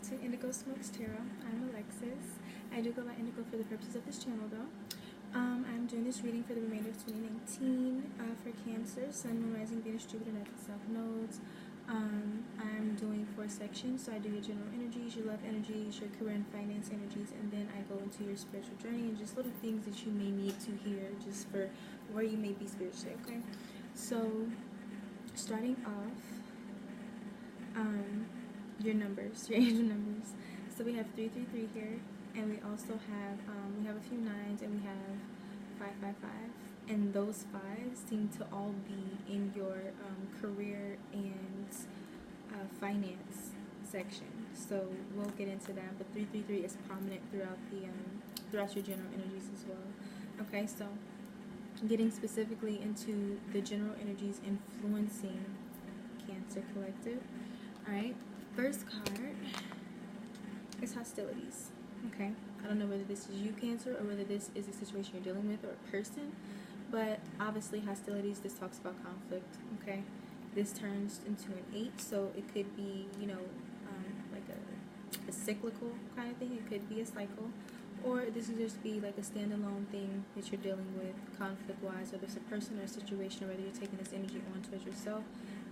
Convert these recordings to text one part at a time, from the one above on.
to Indigo Smokes Tarot. I'm Alexis. I do go by Indigo for the purposes of this channel though. I'm doing this reading for the remainder of 2019 for Cancer, Sun, Moon, Rising, Venus, Jupiter, and South nodes. I'm doing 4 sections, so I do your general energies, your love energies, your career and finance energies, and then I go into your spiritual journey and just little things that you may need to hear just for where you may be spiritually, okay? So, starting off, your numbers, your angel numbers. So we have 333 here, and we also have a few 9s, and we have 555. And those 5s seem to all be in your career and finance section. So we'll get into that. But 333 is prominent throughout the throughout your general energies as well. Okay, so getting specifically into the general energies influencing Cancer Collective. All right. First card is hostilities. Okay, I don't know whether this is you, Cancer, or whether this is a situation you're dealing with or a person, but obviously hostilities, this talks about conflict. Okay, this turns into an 8, so it could be, you know, like a cyclical kind of thing. It could be a cycle, or this would just be like a standalone thing that you're dealing with conflict-wise, whether it's a person or a situation, or whether you're taking this energy on towards yourself.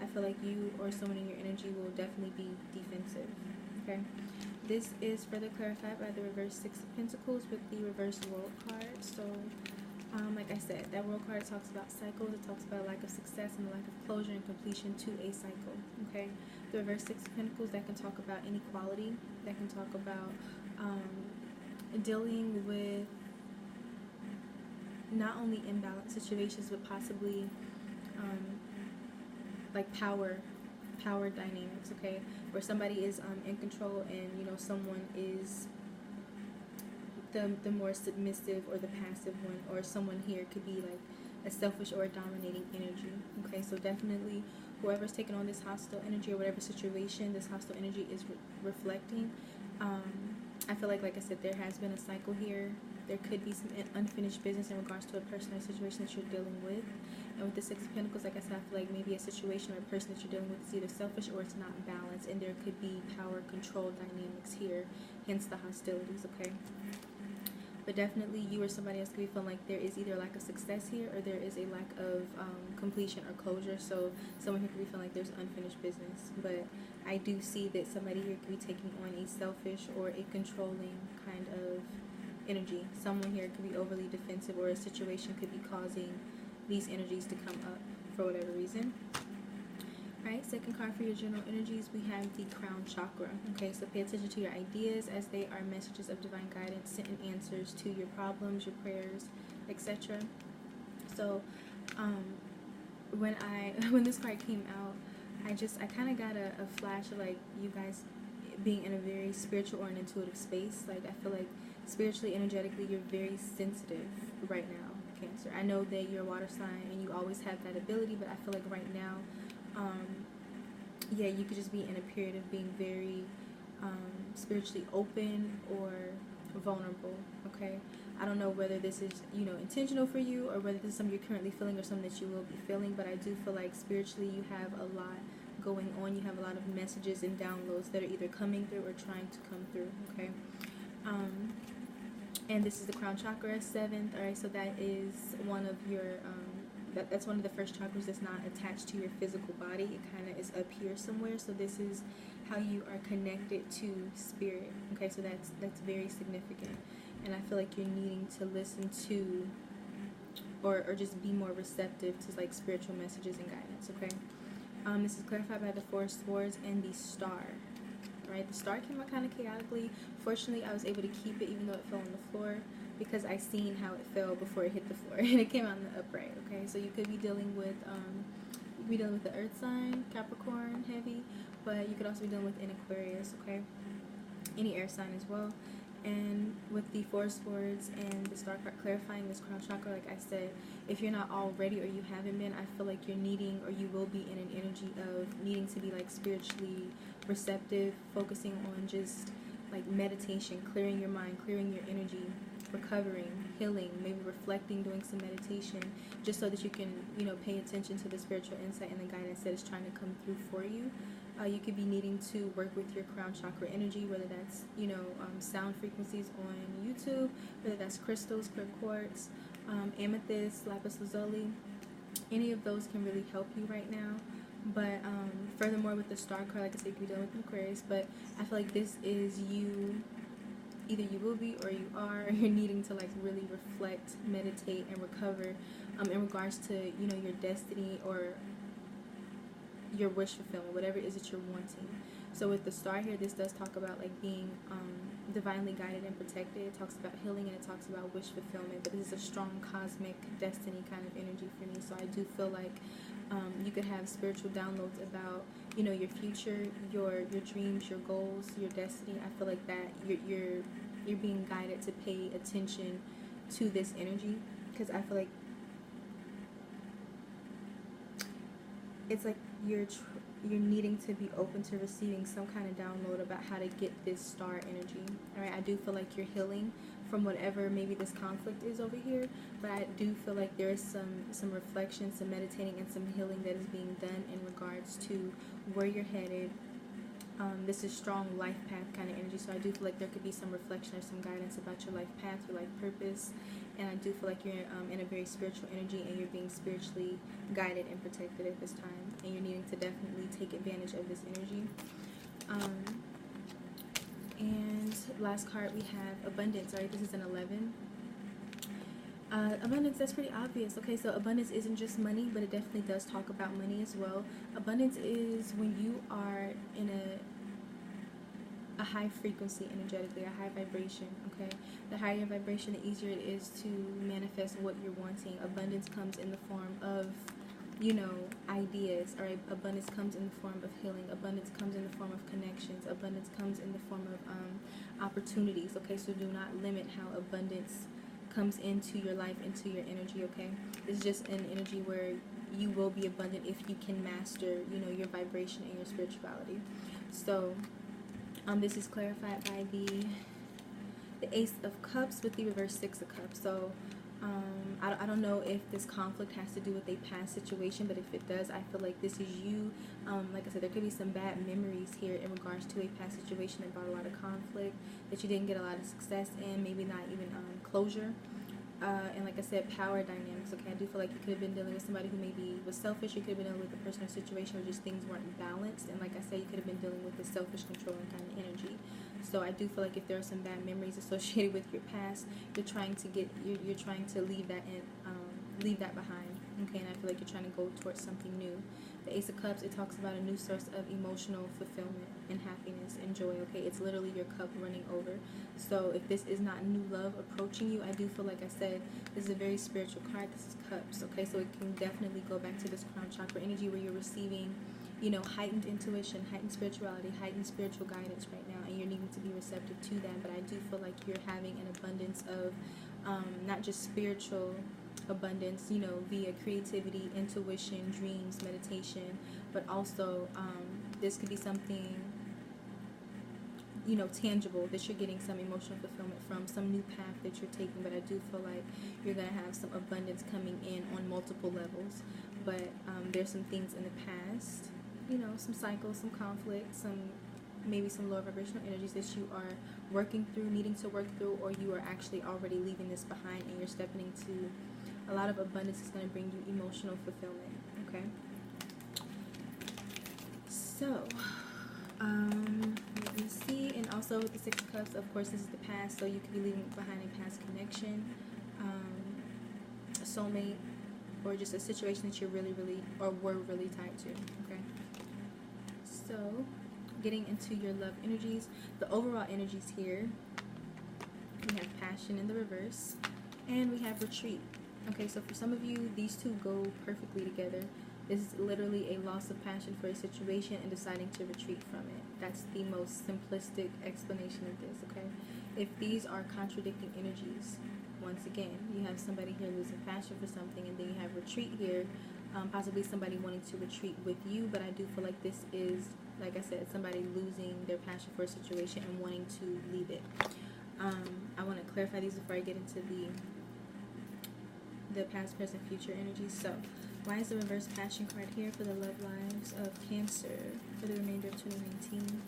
I feel like you or someone in your energy will definitely be defensive, okay? This is further clarified by the reverse 6 of Pentacles with the reverse World card. So, like I said, that World card talks about cycles. It talks about a lack of success and a lack of closure and completion to a cycle, okay? The reverse 6 of Pentacles, that can talk about inequality. That can talk about dealing with not only imbalanced situations, but possibly like power dynamics, okay, where somebody is in control and, you know, someone is the more submissive or the passive one, or someone here could be like a selfish or a dominating energy. Okay, so definitely whoever's taking on this hostile energy or whatever situation this hostile energy is reflecting, I feel like I said, there has been a cycle here. There could be some unfinished business in regards to a person or situation that you're dealing with. And with the 6 of Pentacles, like I said, I feel like maybe a situation or a person that you're dealing with is either selfish or it's not balanced, and there could be power control dynamics here, hence the hostilities, okay? But definitely you or somebody else could be feeling like there is either a lack of success here, or there is a lack of completion or closure. So someone here could be feeling like there's unfinished business. But I do see that somebody here could be taking on a selfish or a controlling kind of energy. Someone here could be overly defensive, or a situation could be causing these energies to come up for whatever reason. Alright, second card for your general energies, we have the crown chakra. Okay, so pay attention to your ideas, as they are messages of divine guidance sent in answers to your problems, your prayers, etc. So when this card came out, I kind of got a flash of like you guys being in a very spiritual or an intuitive space. Like I feel like spiritually, energetically, you're very sensitive right now, Cancer. I know that you're a water sign and you always have that ability, but I feel like right now, yeah, you could just be in a period of being very spiritually open or vulnerable, okay? I don't know whether this is, you know, intentional for you, or whether this is something you're currently feeling or something that you will be feeling, but I do feel like spiritually you have a lot going on. You have a lot of messages and downloads that are either coming through or trying to come through, okay? And this is the crown chakra, 7th. All right, so that is one of your that's one of the first chakras that's not attached to your physical body. It kind of is up here somewhere. So this is how you are connected to spirit. Okay, so that's very significant, and I feel like you're needing to listen to or just be more receptive to like spiritual messages and guidance. Okay, this is clarified by the 4 of Swords and the Star. Right, the star came out kind of chaotically. Fortunately, I was able to keep it even though it fell on the floor, because I seen how it fell before it hit the floor, and it came out in the upright. Okay, so you could be dealing with the Earth sign, Capricorn, heavy, but you could also be dealing with an Aquarius. Okay, any air sign as well. And with the 4 of Swords and the Star card clarifying this crown chakra, like I said, if you're not already or you haven't been, I feel like you're needing, or you will be in an energy of needing to be like spiritually receptive, focusing on just like meditation, clearing your mind, clearing your energy, recovering, healing, maybe reflecting, doing some meditation, just so that you can, you know, pay attention to the spiritual insight and the guidance that is trying to come through for you. You could be needing to work with your crown chakra energy, whether that's, you know, sound frequencies on YouTube, whether that's crystals, clear quartz, amethyst, lapis lazuli. Any of those can really help you right now. But furthermore, with the star card, like I said, you can be dealing with Aquarius, but I feel like this is you. Either you will be or you are, or you're needing to like really reflect, meditate, and recover in regards to, you know, your destiny or your wish fulfillment, whatever it is that you're wanting. So with the star here, this does talk about like being divinely guided and protected. It talks about healing, and it talks about wish fulfillment, but this is a strong cosmic destiny kind of energy for me. So I do feel like you could have spiritual downloads about, you know, your future, your dreams, your goals, your destiny. I feel like that you're being guided to pay attention to this energy, because I feel like it's like you're needing to be open to receiving some kind of download about how to get this star energy. All right, I do feel like you're healing from whatever maybe this conflict is over here, but I do feel like there is some reflection, some meditating, and some healing that is being done in regards to where you're headed. This is strong life path kind of energy, so I do feel like there could be some reflection or some guidance about your life path, your life purpose, and I do feel like you're in a very spiritual energy, and you're being spiritually guided and protected at this time, and you're needing to definitely take advantage of this energy. And last card we have abundance. Right, this is an 11. Abundance, that's pretty obvious. Okay, so abundance isn't just money, but it definitely does talk about money as well. Abundance is when you are in a high frequency energetically, a high vibration. Okay, the higher your vibration, the easier it is to manifest what you're wanting. Abundance comes in the form of, you know, ideas. All right, abundance comes in the form of healing. Abundance comes in the form of connections. Abundance comes in the form of opportunities. Okay, so do not limit how abundance comes into your life, into your energy. Okay, it's just an energy where you will be abundant if you can master, you know, your vibration and your spirituality. So this is clarified by the Ace of Cups with the reverse Six of Cups. So I don't know if this conflict has to do with a past situation, but if it does, I feel like this is you. Like I said, there could be some bad memories here in regards to a past situation that brought a lot of conflict, that you didn't get a lot of success in, maybe not even closure. And like I said, power dynamics. Okay, I do feel like you could have been dealing with somebody who maybe was selfish. You could have been dealing with a person or situation where just things weren't balanced. And like I said, you could have been dealing with this selfish, controlling kind of energy. So I do feel like if there are some bad memories associated with your past, you're trying to leave that leave that behind. Okay, and I feel like you're trying to go towards something new. The Ace of Cups, it talks about a new source of emotional fulfillment and happiness and joy. Okay, it's literally your cup running over. So if this is not new love approaching you, I do feel like I said, this is a very spiritual card. This is Cups. Okay, so it can definitely go back to this crown chakra energy where you're receiving, you know, heightened intuition, heightened spirituality, heightened spiritual guidance right now, and you're needing to be receptive to that. But I do feel like you're having an abundance of not just spiritual abundance, you know, via creativity, intuition, dreams, meditation, but also this could be something, you know, tangible that you're getting some emotional fulfillment from, some new path that you're taking. But I do feel like you're going to have some abundance coming in on multiple levels. But there's some things in the past, you know, some cycles, some conflict, maybe some lower vibrational energies that you are working through, needing to work through, or you are actually already leaving this behind and you're stepping into a lot of abundance. Is going to bring you emotional fulfillment. Okay, so let me see. And also with the Six of Cups, of course, this is the past, so you could be leaving behind a past connection, a soulmate, or just a situation that you're really or were really tied to. Okay, so getting into your love energies, the overall energies here, we have passion in the reverse, and we have retreat. Okay, so for some of you, these two go perfectly together. This is literally a loss of passion for a situation and deciding to retreat from it. That's the most simplistic explanation of this. Okay, if these are contradicting energies, once again, you have somebody here losing passion for something, and then you have retreat here, possibly somebody wanting to retreat with you. But I do feel like this is, like I said, somebody losing their passion for a situation and wanting to leave it. I want to clarify these before I get into the past, present, future energies. So Why is the reverse passion card here for the love lives of Cancer for the remainder of 2019?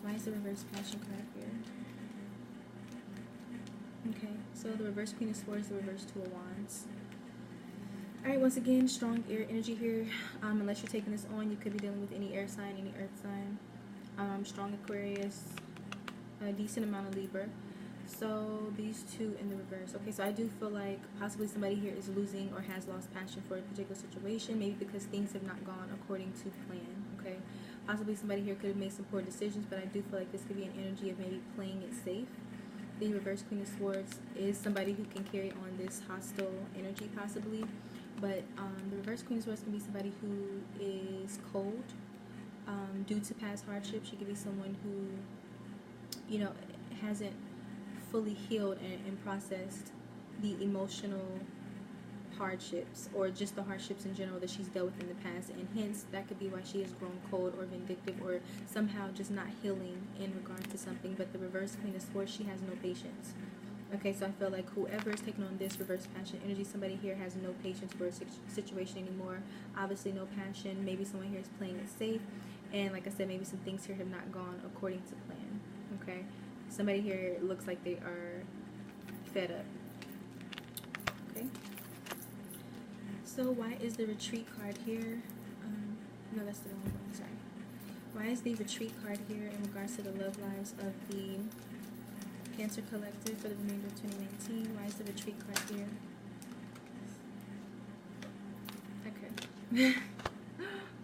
Why is the reverse passion card here? Okay, so the reverse Queen of Swords, the reverse Two of Wands. Alright, once again, strong air energy here. Unless you're taking this on, you could be dealing with any air sign, any earth sign. Strong Aquarius, a decent amount of Libra. So these two in the reverse. Okay, so I do feel like possibly somebody here is losing or has lost passion for a particular situation, maybe because things have not gone according to plan. Okay, possibly somebody here could have made some poor decisions, but I do feel like this could be an energy of maybe playing it safe. The reverse Queen of Swords is somebody who can carry on this hostile energy possibly, but the reverse Queen of Swords can be somebody who is cold due to past hardship. She could be someone who, you know, hasn't fully healed and processed the emotional hardships or just the hardships in general that she's dealt with in the past, and hence that could be why she has grown cold or vindictive or somehow just not healing in regard to something. But the reverse Queen of Swords, she has no patience. Okay, so I feel like whoever is taking on this reverse passion energy, somebody here has no patience for a situation anymore. Obviously no passion. Maybe someone here is playing it safe, and like I said, maybe some things here have not gone according to plan. Okay, somebody here looks like they are fed up. Okay, so why is the retreat card here? No, that's the wrong one, sorry. Why is the retreat card here in regards to the love lives of the Cancer Collective for the remainder of 2019? Why is the retreat card here? Okay.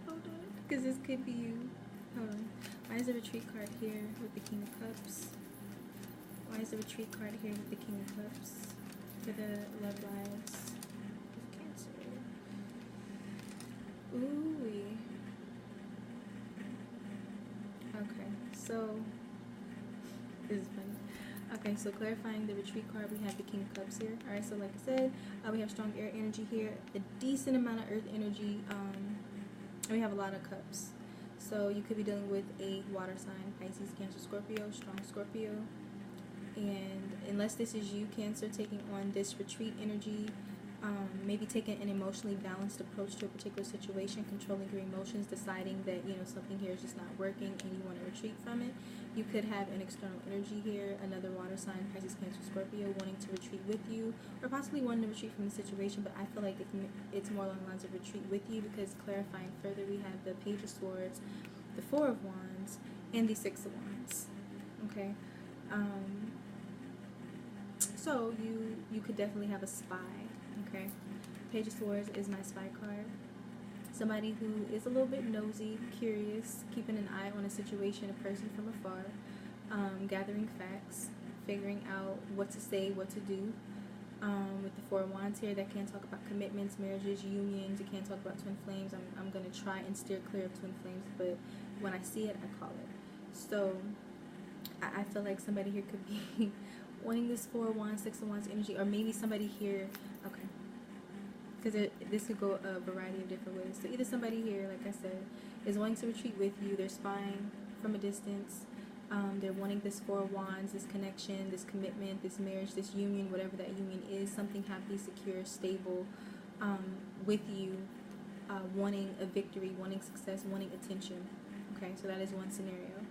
Hold on, because this could be you. Hold on. Why is the retreat card here with the King of Cups? Why is the retreat card here with the King of Cups for the love lives of Cancer? Ooh-wee. Okay, so this is funny. Okay, so clarifying the retreat card, we have the King of Cups here. Alright, so like I said, we have strong air energy here, a decent amount of earth energy, and we have a lot of cups. So you could be dealing with a water sign, Pisces, Cancer, Scorpio, strong Scorpio. And unless this is you, Cancer, taking on this retreat energy, maybe taking an emotionally balanced approach to a particular situation, controlling your emotions, deciding that, you know, something here is just not working and you want to retreat from it. You could have an external energy here, another water sign, Pisces, Cancer, Scorpio, wanting to retreat with you, or possibly wanting to retreat from the situation, but I feel like it's more along the lines of retreat with you, because clarifying further, we have the Page of Swords, the Four of Wands, and the Six of Wands. Okay, so you could definitely have a spy. Okay, Page of Swords is my spy card. Somebody who is a little bit nosy, curious, keeping an eye on a situation, a person from afar, gathering facts, figuring out what to say, what to do. With the Four of Wands here, that can talk about commitments, marriages, unions. It can talk about twin flames. I'm going to try and steer clear of twin flames, but when I see it, I call it. So I feel like somebody here could be wanting this Four of Wands, Six of Wands energy, or maybe somebody here, okay, because this could go a variety of different ways. So either somebody here, like I said, is wanting to retreat with you, they're spying from a distance, they're wanting this Four of Wands, this connection, this commitment, this marriage, this union, whatever that union is, something happy, secure, stable, with you, wanting a victory, wanting success, wanting attention. Okay, so that is one scenario.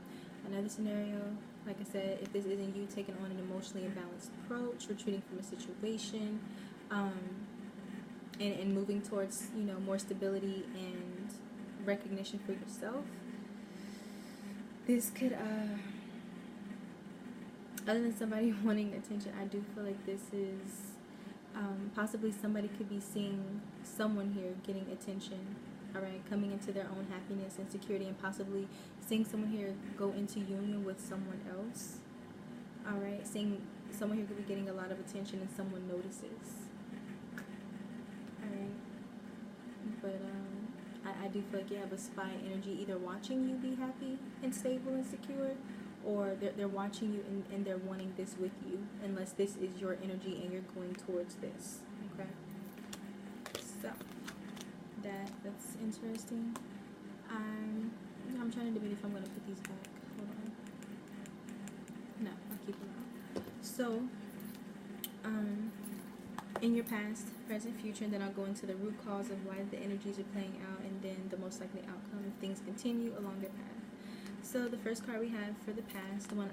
Another scenario, like I said, if this isn't you, taking on an emotionally imbalanced approach, retreating from a situation, and moving towards, you know, more stability and recognition for yourself. This could, other than somebody wanting attention, I do feel like this is, possibly somebody could be seeing someone here getting attention, alright, coming into their own happiness and security, and possibly seeing someone here go into union with someone else, alright, seeing someone here could be getting a lot of attention and someone notices, alright, but, I do feel like you have a spy energy, either watching you be happy and stable and secure, or they're watching you and they're wanting this with you, unless this is your energy and you're going towards this, okay, so that's interesting. I'm trying to debate if I'm going to put these back. Hold on. No, I'll keep them out. So, in your past, present, future, and then I'll go into the root cause of why the energies are playing out, and then the most likely outcome if things continue along their path. So the first card we have for the past, when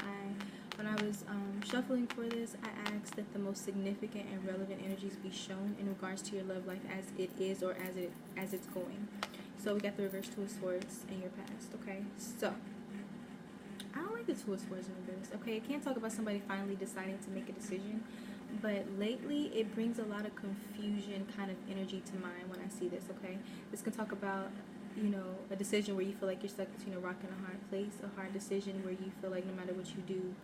I was shuffling for this, I asked that the most significant and relevant energies be shown in regards to your love life as it is or as it's going. So we got the reverse Two of Swords in your past. Okay, so I don't like the Two of Swords in reverse. Okay, I can't talk about somebody finally deciding to make a decision, but lately it brings a lot of confusion kind of energy to mind when I see this. Okay, this can talk about, you know, a decision where you feel like you're stuck between a rock and a hard place, a hard decision where you feel like no matter what you do,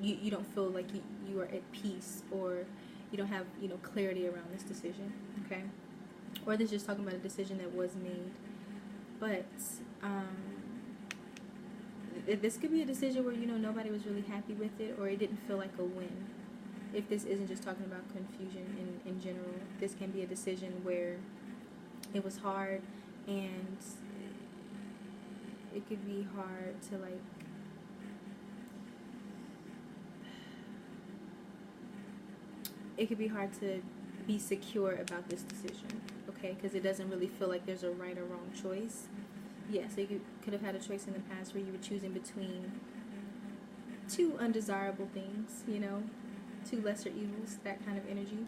you don't feel like you are at peace, or you don't have, you know, clarity around this decision. Okay, or this is just talking about a decision that was made, but this could be a decision where, you know, nobody was really happy with it, or it didn't feel like a win. If this isn't just talking about confusion in general, this can be a decision where it was hard, and it could be hard to, like, it could be hard to be secure about this decision, okay, because it doesn't really feel like there's a right or wrong choice. Yes, so you could have had a choice in the past where you were choosing between two undesirable things, you know, two lesser evils, that kind of energy.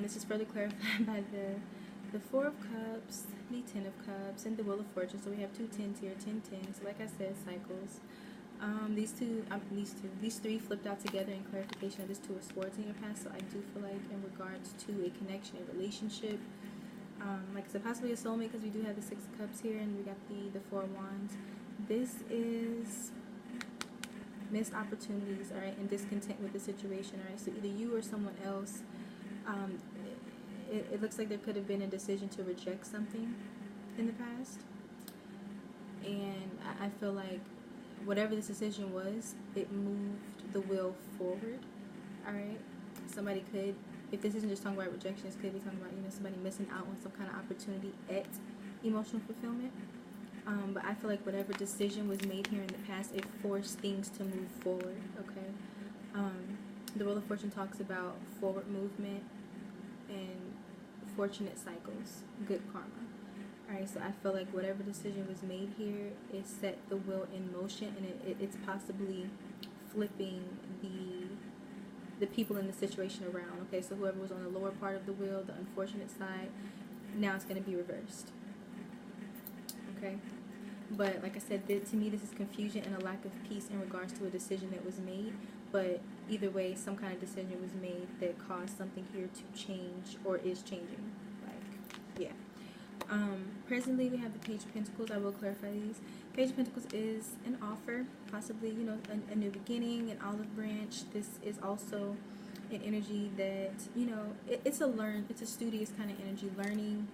This is further clarified by the Four of Cups, the Ten of Cups, and the Wheel of Fortune. So we have two tens here, 10 tens. Like I said, cycles. These three flipped out together in clarification of this Two of Swords in your past. So I do feel like in regards to a connection, a relationship, like I said, possibly a soulmate, because we do have the Six of Cups here, and we got the Four of Wands. This is missed opportunities, all right, and discontent with the situation, all right. So either you or someone else, it looks like there could have been a decision to reject something in the past, and I feel like whatever this decision was, it moved the wheel forward, all right. Somebody could, if this isn't just talking about rejection, this could be talking about, you know, somebody missing out on some kind of opportunity at emotional fulfillment. But I feel like whatever decision was made here in the past, it forced things to move forward, okay? The Wheel of Fortune talks about forward movement and fortunate cycles, good karma. Alright, so I feel like whatever decision was made here, it set the wheel in motion, and it's possibly flipping the people in the situation around, okay? So whoever was on the lower part of the wheel, the unfortunate side, now it's going to be reversed, okay? But like I said, to me, this is confusion and a lack of peace in regards to a decision that was made. But either way, some kind of decision was made that caused something here to change, or is changing. Like, yeah. Presently, we have the Page of Pentacles. I will clarify these. Page of Pentacles is an offer, possibly, you know, a new beginning, an olive branch. This is also an energy that, you know, it's a studious kind of energy, learning,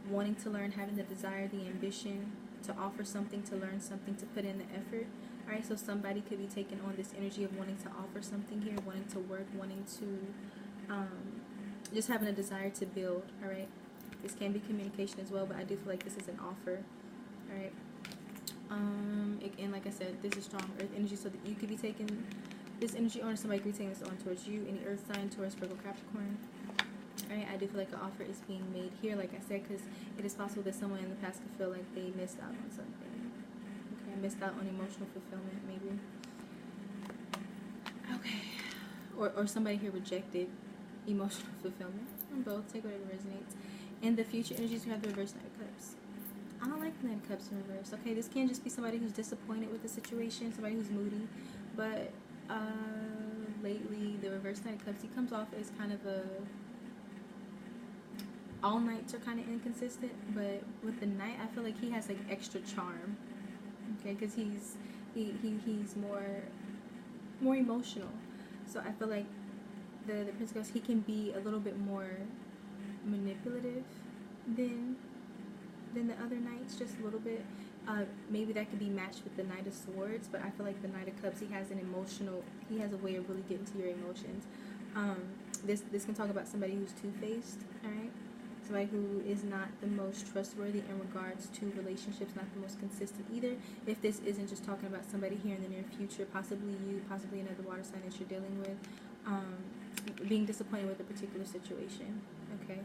wanting to learn, having the desire, the ambition to offer something, to learn something, to put in the effort. All right, so somebody could be taking on this energy of wanting to offer something here, wanting to work, wanting to just having a desire to build. All right, this can be communication as well, but I do feel like this is an offer. All right, and like I said, this is strong earth energy, so that you could be taking this energy on, or somebody could be taking this on towards you. Any earth sign, Taurus, Virgo, Capricorn. Alright, I do feel like an offer is being made here, like I said, because it is possible that someone in the past could feel like they missed out on something. Okay, missed out on emotional fulfillment, maybe. Okay. Or somebody here rejected emotional fulfillment. Both, take whatever resonates. In the future energies, we have the reverse Knight of Cups. I don't like the Knight of Cups in reverse. Okay, this can just be somebody who's disappointed with the situation, somebody who's moody. But lately, the reverse Knight of Cups, he comes off as kind of a... all Knights are kind of inconsistent, but with the Knight, I feel like he has like extra charm. Okay, because he's more emotional. So I feel like the Prince of Cups, he can be a little bit more manipulative than the other Knights, just a little bit. Maybe that could be matched with the Knight of Swords, but I feel like the Knight of Cups, he has a way of really getting to your emotions. This can talk about somebody who's two-faced, alright? Somebody who is not the most trustworthy in regards to relationships, not the most consistent either. If this isn't just talking about somebody here in the near future, possibly you, possibly another water sign that you're dealing with, being disappointed with a particular situation, okay?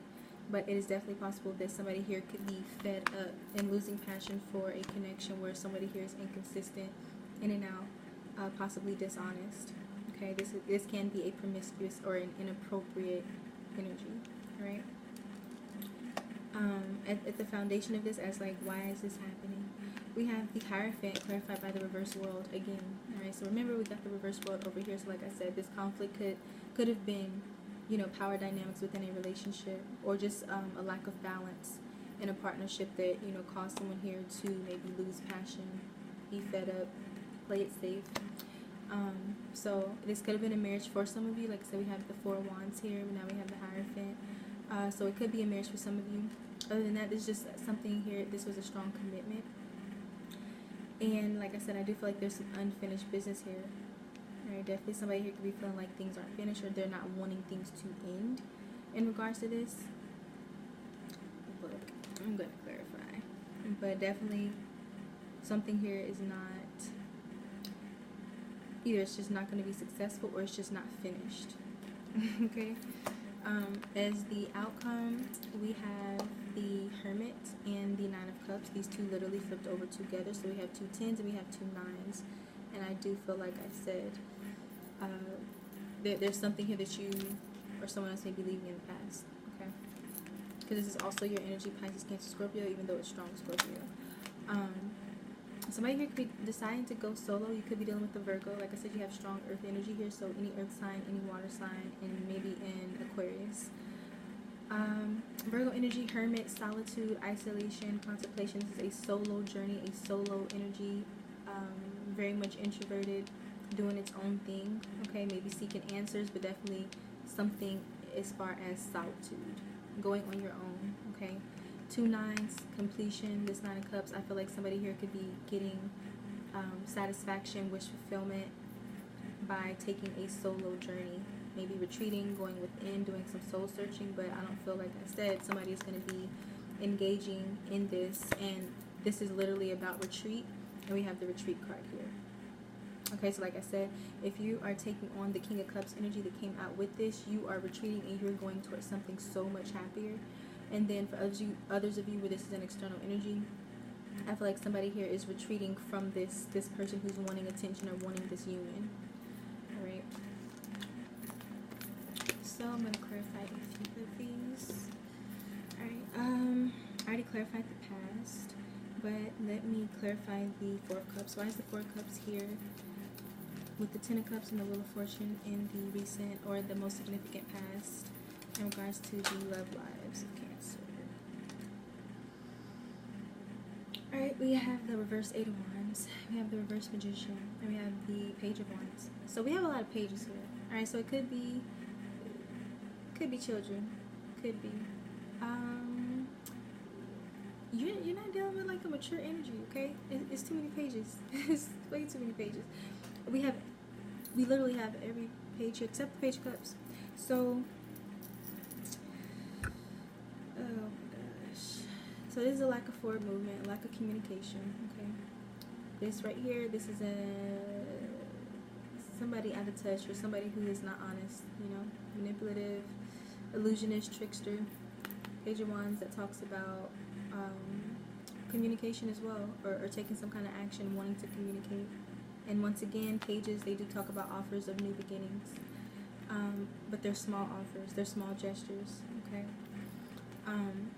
But it is definitely possible that somebody here could be fed up and losing passion for a connection where somebody here is inconsistent, in and out, possibly dishonest, okay? This can be a promiscuous or an inappropriate energy, right? At the foundation of this, as like, why is this happening? We have the Hierophant clarified by the reverse world again. All right, so remember we got the reverse world over here. So like I said, this conflict could have been, you know, power dynamics within a relationship, or just a lack of balance in a partnership that, you know, caused someone here to maybe lose passion, be fed up, play it safe. So this could have been a marriage for some of you. Like I said, we have the Four of Wands here, but now we have the Hierophant. So it could be a marriage for some of you. Other than that, there's just something here. This was a strong commitment. And like I said, I do feel like there's some unfinished business here. Right? Definitely somebody here could be feeling like things aren't finished, or they're not wanting things to end in regards to this. Look, I'm going to clarify. But definitely something here is not, either it's just not going to be successful, or it's just not finished. Okay? As the outcome, we have the Hermit and the Nine of Cups. These two literally flipped over together. So we have two tens and we have two nines. And I do feel like I said, there's something here that you or someone else may be leaving in the past. Okay? Because this is also your energy, Pisces, Cancer, Scorpio, even though it's strong Scorpio. Somebody here could be deciding to go solo. You could be dealing with a Virgo. Like I said, you have strong earth energy here, so any earth sign, any water sign, and maybe in Aquarius. Virgo energy, Hermit, solitude, isolation, contemplation. This is a solo journey, a solo energy, very much introverted, doing its own thing. Okay, maybe seeking answers, but definitely something as far as solitude, going on your own. Okay. Two nines, completion, this Nine of Cups. I feel like somebody here could be getting satisfaction, wish fulfillment by taking a solo journey. Maybe retreating, going within, doing some soul searching. But I don't feel like I said somebody is going to be engaging in this. And this is literally about retreat. And we have the retreat card here. Okay, so like I said, if you are taking on the King of Cups energy that came out with this, you are retreating and you're going towards something so much happier. And then for others of you where this is an external energy, I feel like somebody here is retreating from this person who's wanting attention or wanting this union. Alright. So I'm going to clarify a few of these. Alright. I already clarified the past, but let me clarify the Four of Cups. Why is the Four of Cups here with the Ten of Cups and the Wheel of Fortune in the recent or the most significant past in regards to the love lives of Cancer? Alright, we have the reverse Eight of Wands, we have the reverse Magician, and we have the Page of Wands. So we have a lot of pages here. Alright, so it could be children, could be. You're not dealing with like a mature energy, okay? It's too many pages. It's way too many pages. We literally have every page here except the Page of Cups. So, oh my gosh. So this is a lack of forward movement, a lack of communication, okay? This right here, this is somebody out of touch, or somebody who is not honest, you know, manipulative, illusionist, trickster. Page of Wands that talks about communication as well, or taking some kind of action, wanting to communicate. And once again, pages, they do talk about offers of new beginnings, but they're small offers, they're small gestures, okay?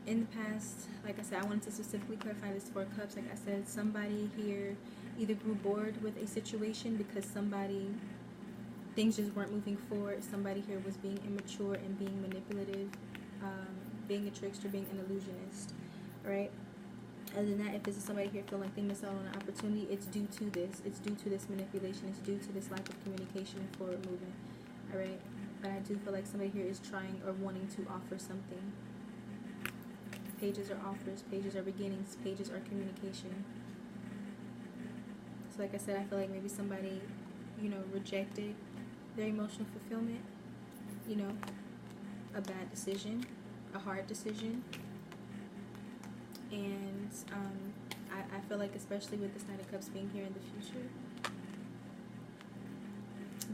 In the past, like I said, I wanted to specifically clarify this Four of Cups. Like I said, somebody here either grew bored with a situation because things just weren't moving forward. Somebody here was being immature and being manipulative, being a trickster, being an illusionist, right? Other than that, if this is somebody here feeling like they missed out on an opportunity, it's due to this. It's due to this manipulation. It's due to this lack of communication and forward movement, all right? But I do feel like somebody here is trying or wanting to offer something. Pages are offers. Pages are beginnings. Pages are communication. So like I said, I feel like maybe somebody, you know, rejected their emotional fulfillment, you know, a bad decision, a hard decision. And I feel like, especially with this Knight of Cups being here in the future,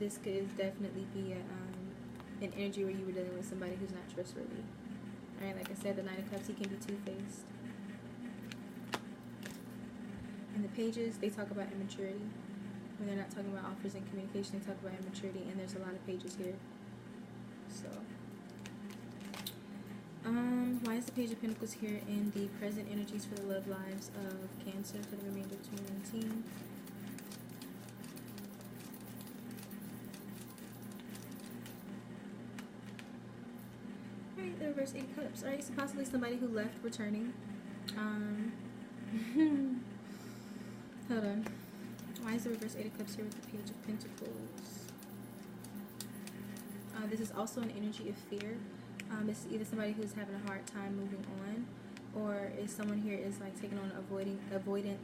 this could definitely be an energy where you were dealing with somebody who's not trustworthy. Alright, like I said, the Knight of Cups, he can be two-faced. And the pages, they talk about immaturity. When they're not talking about offers and communication, they talk about immaturity, and there's a lot of pages here. So, why is the Page of Pentacles here in the present energies for the love lives of Cancer for the remainder of 2019? Alright, the reverse 8 of Cups. Alright, so possibly somebody who left returning. Hold on. Why is the reverse 8 of Cups here with the Page of Pentacles? This is also an energy of fear. This is either somebody who's having a hard time moving on, or is someone here is like taking on avoidant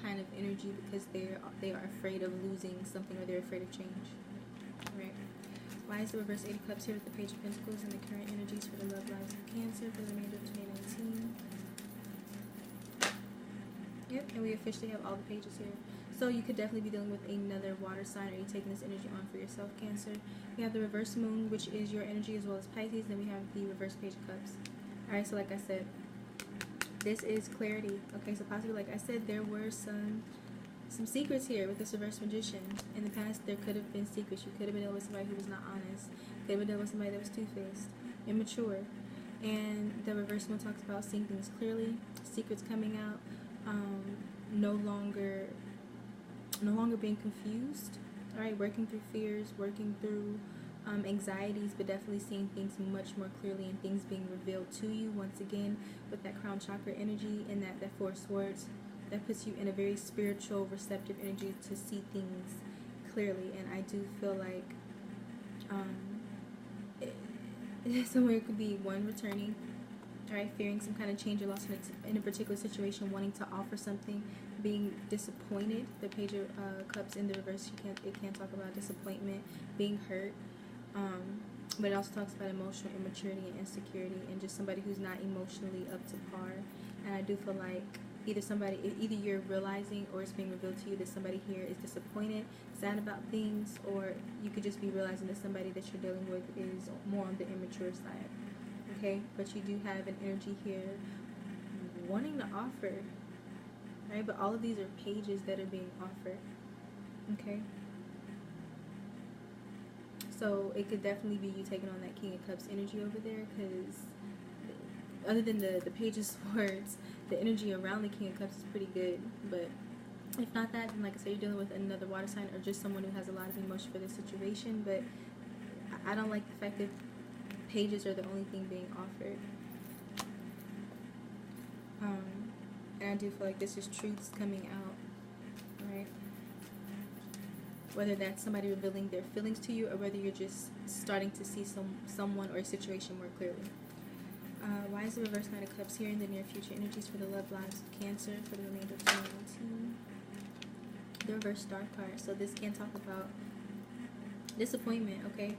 kind of energy because they are afraid of losing something, or they're afraid of change. Right? Why is the reverse 8 of Cups here with the Page of Pentacles and the current energies for the love lives of Cancer for the remainder of 2019? Yep, and we officially have all the pages here. So you could definitely be dealing with another water sign, or you're taking this energy on for yourself, Cancer. We have the reverse moon, which is your energy, as well as Pisces. Then we have the reverse Page of Cups. Alright, so like I said, this is clarity. Okay, so possibly, like I said, there were some secrets here with this reverse magician. In the past, there could have been secrets. You could have been dealing with somebody who was not honest. Could have been dealing with somebody that was two-faced, immature. And the reverse moon talks about seeing things clearly, secrets coming out, no longer being confused. All right, working through fears, working through anxieties, but definitely seeing things much more clearly, and things being revealed to you once again with that crown chakra energy and that Four of Swords. That puts you in a very spiritual, receptive energy to see things clearly. And I do feel like somewhere it could be one returning, right, fearing some kind of change or loss in a particular situation, wanting to offer something, being disappointed. The Page of Cups in the reverse, it can talk about disappointment, being hurt, but it also talks about emotional immaturity and insecurity, and just somebody who's not emotionally up to par. And I do feel like either you're realizing, or it's being revealed to you that somebody here is disappointed, sad about things, or you could just be realizing that somebody that you're dealing with is more on the immature side. Okay, but you do have an energy here wanting to offer, right? But all of these are pages that are being offered. Okay, so it could definitely be you taking on that King of Cups energy over there, because other than the Page of Swords, the energy around the King of Cups is pretty good. But if not that, then like I said, you're dealing with another water sign, or just someone who has a lot of emotion for this situation. But I don't like the fact that pages are the only thing being offered. And I do feel like this is truths coming out, right? Whether that's somebody revealing their feelings to you, or whether you're just starting to see someone or a situation more clearly. Why is the reverse Knight of Cups here in the near future energies for the love lives of Cancer for the remainder of 2019? The reverse Star card. So this can talk about disappointment, okay?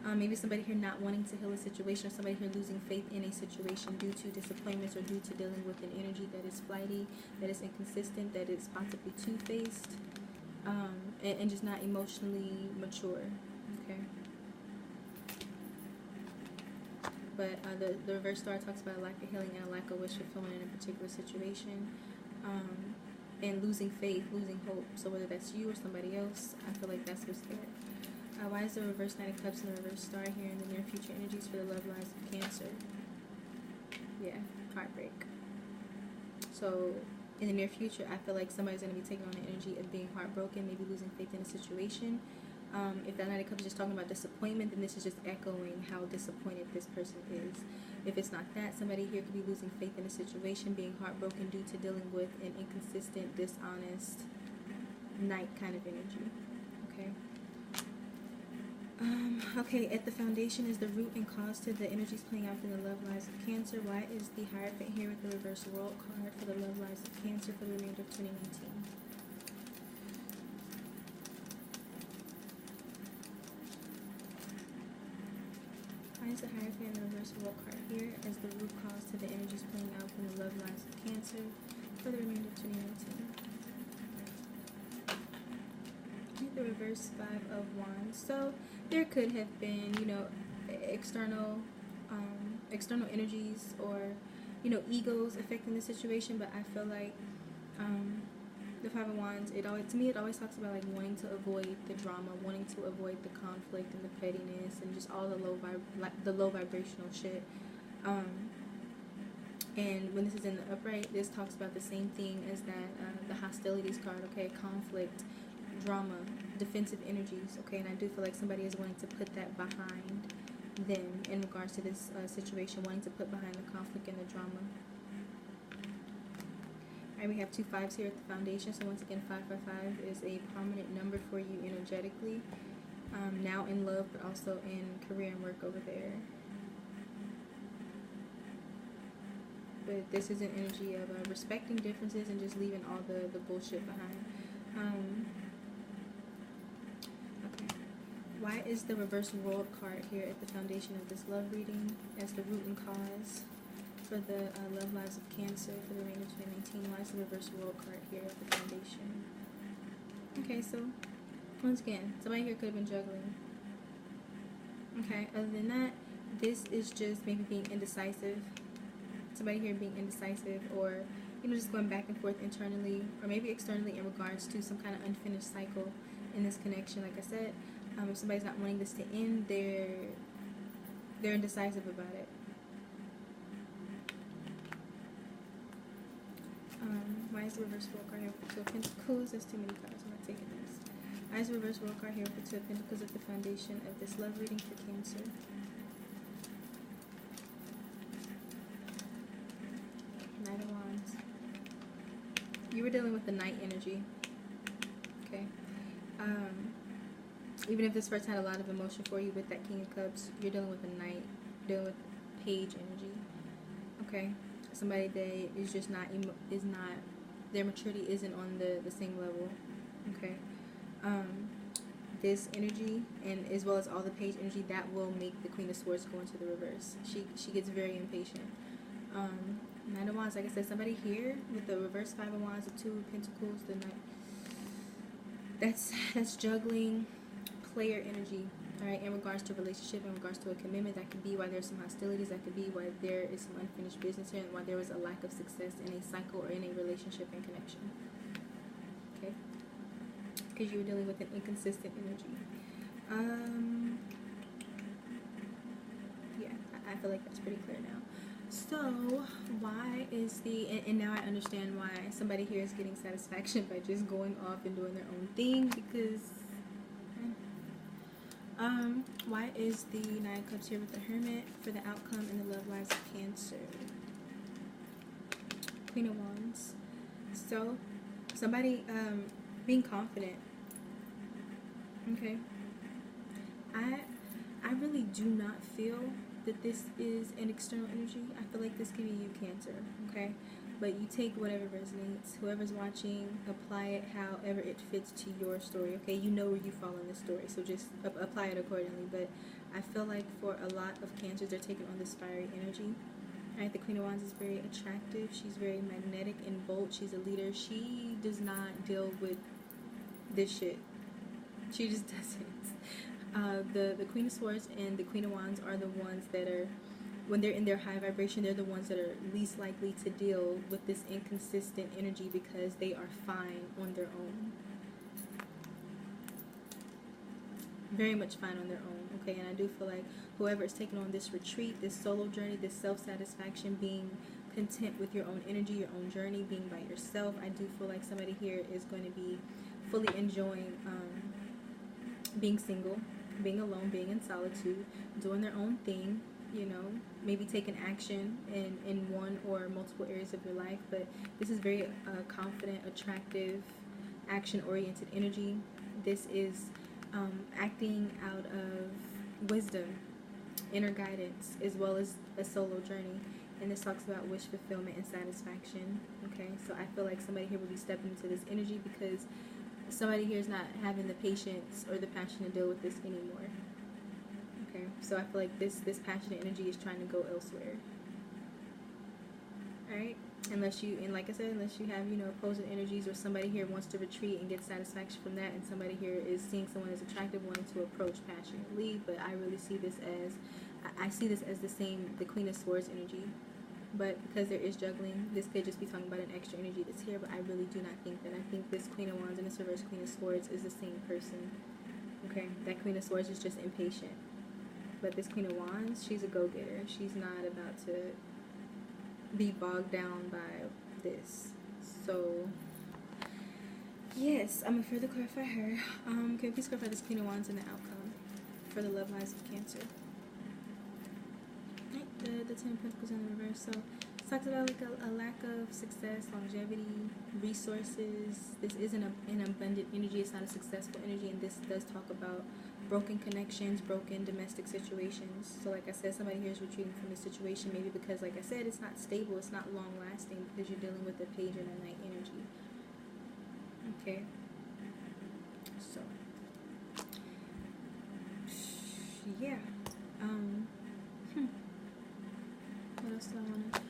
Maybe somebody here not wanting to heal a situation, or somebody here losing faith in a situation due to disappointments, or due to dealing with an energy that is flighty, that is inconsistent, that is possibly two-faced, and just not emotionally mature. Okay. But the reverse star talks about a lack of healing and a lack of wish fulfillment in a particular situation, and losing faith, losing hope. So whether that's you or somebody else, I feel like that's what's there. Why is the reverse Knight of Cups and the reverse star here in the near future energies for the love lives of Cancer? Yeah, heartbreak. So in the near future, I feel like somebody's going to be taking on the energy of being heartbroken, maybe losing faith in a situation. If that Knight of Cups is just talking about disappointment, then this is just echoing how disappointed this person is. If it's not that, somebody here could be losing faith in a situation, being heartbroken due to dealing with an inconsistent, dishonest Knight kind of energy. Okay. Okay, at the foundation is the root and cause to the energies playing out in the love lives of Cancer. Why is the Hierophant here with the reverse World card for the love lives of Cancer for the remainder of 2019? Why is the Hierophant and the reverse World card here as the root cause to the energies playing out in the love lives of Cancer for the remainder of 2019? The reverse 5 of Wands. So there could have been, you know, external energies or, you know, egos affecting the situation. But I feel like the 5 of Wands, to me it always talks about like wanting to avoid the drama, wanting to avoid the conflict and the pettiness and just all the low vibrational shit. And when this is in the upright, this talks about the same thing as that, the hostilities card, okay? Conflict, drama, defensive energies, okay? And I do feel like somebody is wanting to put that behind them in regards to this situation, wanting to put behind the conflict and the drama. Alright, we have 2 5s here at the foundation. So once again, 555 is a prominent number for you energetically. Now in love, but also in career and work over there. But this is an energy of respecting differences and just leaving all the bullshit behind. Okay. Why is the reverse world card here at the foundation of this love reading as the root and cause for the love lives of Cancer for the remainder of 2019? Why is the reverse world card here at the foundation? Okay, so once again, somebody here could have been juggling. Okay, other than that, this is just maybe being indecisive. Somebody here being indecisive, or, you know, just going back and forth internally or maybe externally in regards to some kind of unfinished cycle in this connection. Like I said, if somebody's not wanting this to end, they're indecisive about it. Why is the reverse world card here for 2 of Pentacles? There's too many cards. I'm not taking this. Why is the reverse world card here for 2 of Pentacles at the foundation of this love reading for Cancer? Knight of Wands. You were dealing with the Knight energy. Okay. Even if this person had a lot of emotion for you with that King of Cups, you're dealing with a Knight. You're dealing with Page energy. Okay. Somebody that is just not their maturity isn't on the same level. Okay. This energy, and as well as all the Page energy, that will make the Queen of Swords go into the reverse. She gets very impatient. Knight of Wands, like I said, somebody here with the reverse 5 of Wands, the 2 of Pentacles, the Knight. That's juggling, player energy. All right, in regards to relationship, in regards to a commitment, that could be why there's some hostilities. That could be why there is some unfinished business here, and why there was a lack of success in a cycle or in a relationship and connection. Okay, because you were dealing with an inconsistent energy. Yeah, I feel like that's pretty clear now. So why is and now I understand why somebody here is getting satisfaction by just going off and doing their own thing, because why is the 9 of Cups here with the Hermit for the outcome in the love lives of Cancer? Queen of Wands. So somebody being confident. Okay. I really do not feel that this is an external energy. I feel like this can be you, Cancer. Okay. But you take whatever resonates. Whoever's watching, apply it however it fits to your story, okay? You know where you fall in the story, so just apply it accordingly. But I feel like for a lot of Cancers, they're taking on this fiery energy. All right, the Queen of Wands is very attractive. She's very magnetic and bold. She's a leader. She does not deal with this shit. She just doesn't. The Queen of Swords and the Queen of Wands are the ones that are, when they're in their high vibration, they're the ones that are least likely to deal with this inconsistent energy because they are fine on their own. Very much fine on their own, okay? And I do feel like whoever is taking on this retreat, this solo journey, this self-satisfaction, being content with your own energy, your own journey, being by yourself, I do feel like somebody here is going to be fully enjoying being single, being alone, being in solitude, doing their own thing, you know, maybe taking action in one or multiple areas of your life. But this is very confident, attractive, action-oriented energy. This is acting out of wisdom, inner guidance, as well as a solo journey. And this talks about wish fulfillment and satisfaction. Okay, so I feel like somebody here will be stepping into this energy because somebody here is not having the patience or the passion to deal with this anymore. Okay, so I feel like this passionate energy is trying to go elsewhere. Alright, Unless you, and like I said, unless you have, you know, opposing energies, or somebody here wants to retreat and get satisfaction from that, and somebody here is seeing someone as attractive, wanting to approach passionately. But I really see this as, I see this as the same, the Queen of Swords energy. But because there is juggling, this could just be talking about an extra energy that's here, but I really do not think that. I think this Queen of Wands and this reverse Queen of Swords is the same person. Okay, that Queen of Swords is just impatient. But this Queen of Wands, she's a go-getter. She's not about to be bogged down by this. So, yes, I'm going to further clarify her. Can you please clarify this Queen of Wands and the outcome for the love lives of Cancer? The Ten of Pentacles in the reverse. So it's talked about like a lack of success, longevity, resources. This isn't an abundant energy. It's not a successful energy, and this does talk about broken connections, broken domestic situations. So like I said, somebody here is retreating from the situation, maybe because, like I said, it's not stable, it's not long lasting, because you're dealing with the Page and the Knight energy. Okay. So yeah. What else do I want to...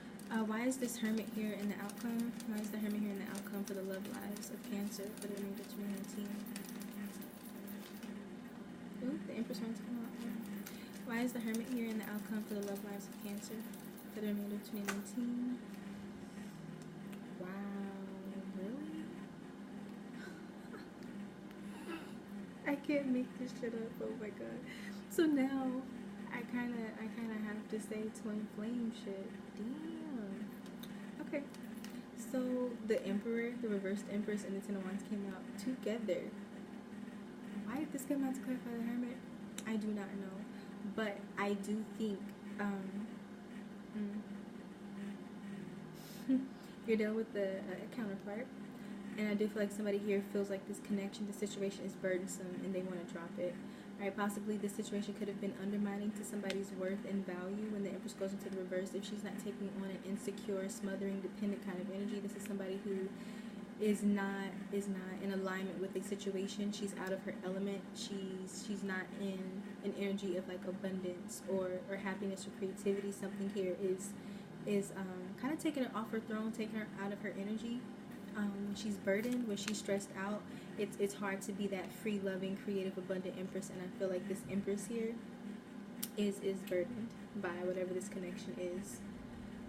why is this Hermit here in the outcome? Why is the Hermit here in the outcome for the love lives of Cancer for the remainder of 2019? Ooh, the Empress wants to come out here. Why is the Hermit here in the outcome for the love lives of Cancer for the remainder of 2019? Wow, really? I can't make this shit up. Oh my god. So now I kind of have to say twin flame shit. Damn. Okay. So the Emperor, the reversed Empress, and the Ten of Wands came out together. Why did this come out to clarify the Hermit? I do not know. But I do think you're dealing with a counterpart. And I do feel like somebody here feels like this connection, this situation is burdensome, and they want to drop it. Right? Possibly this situation could have been undermining to somebody's worth and value when the Empress goes into the reverse. If she's not taking on an insecure, smothering, dependent kind of energy, this is somebody who is not in alignment with a situation. She's out of her element. She's not in an energy of like abundance or happiness or creativity. Something here is kind of taking her off her throne, taking her out of her energy. She's burdened, when she's stressed out, it's hard to be that free, loving, creative, abundant Empress. And I feel like this Empress here is burdened by whatever this connection is.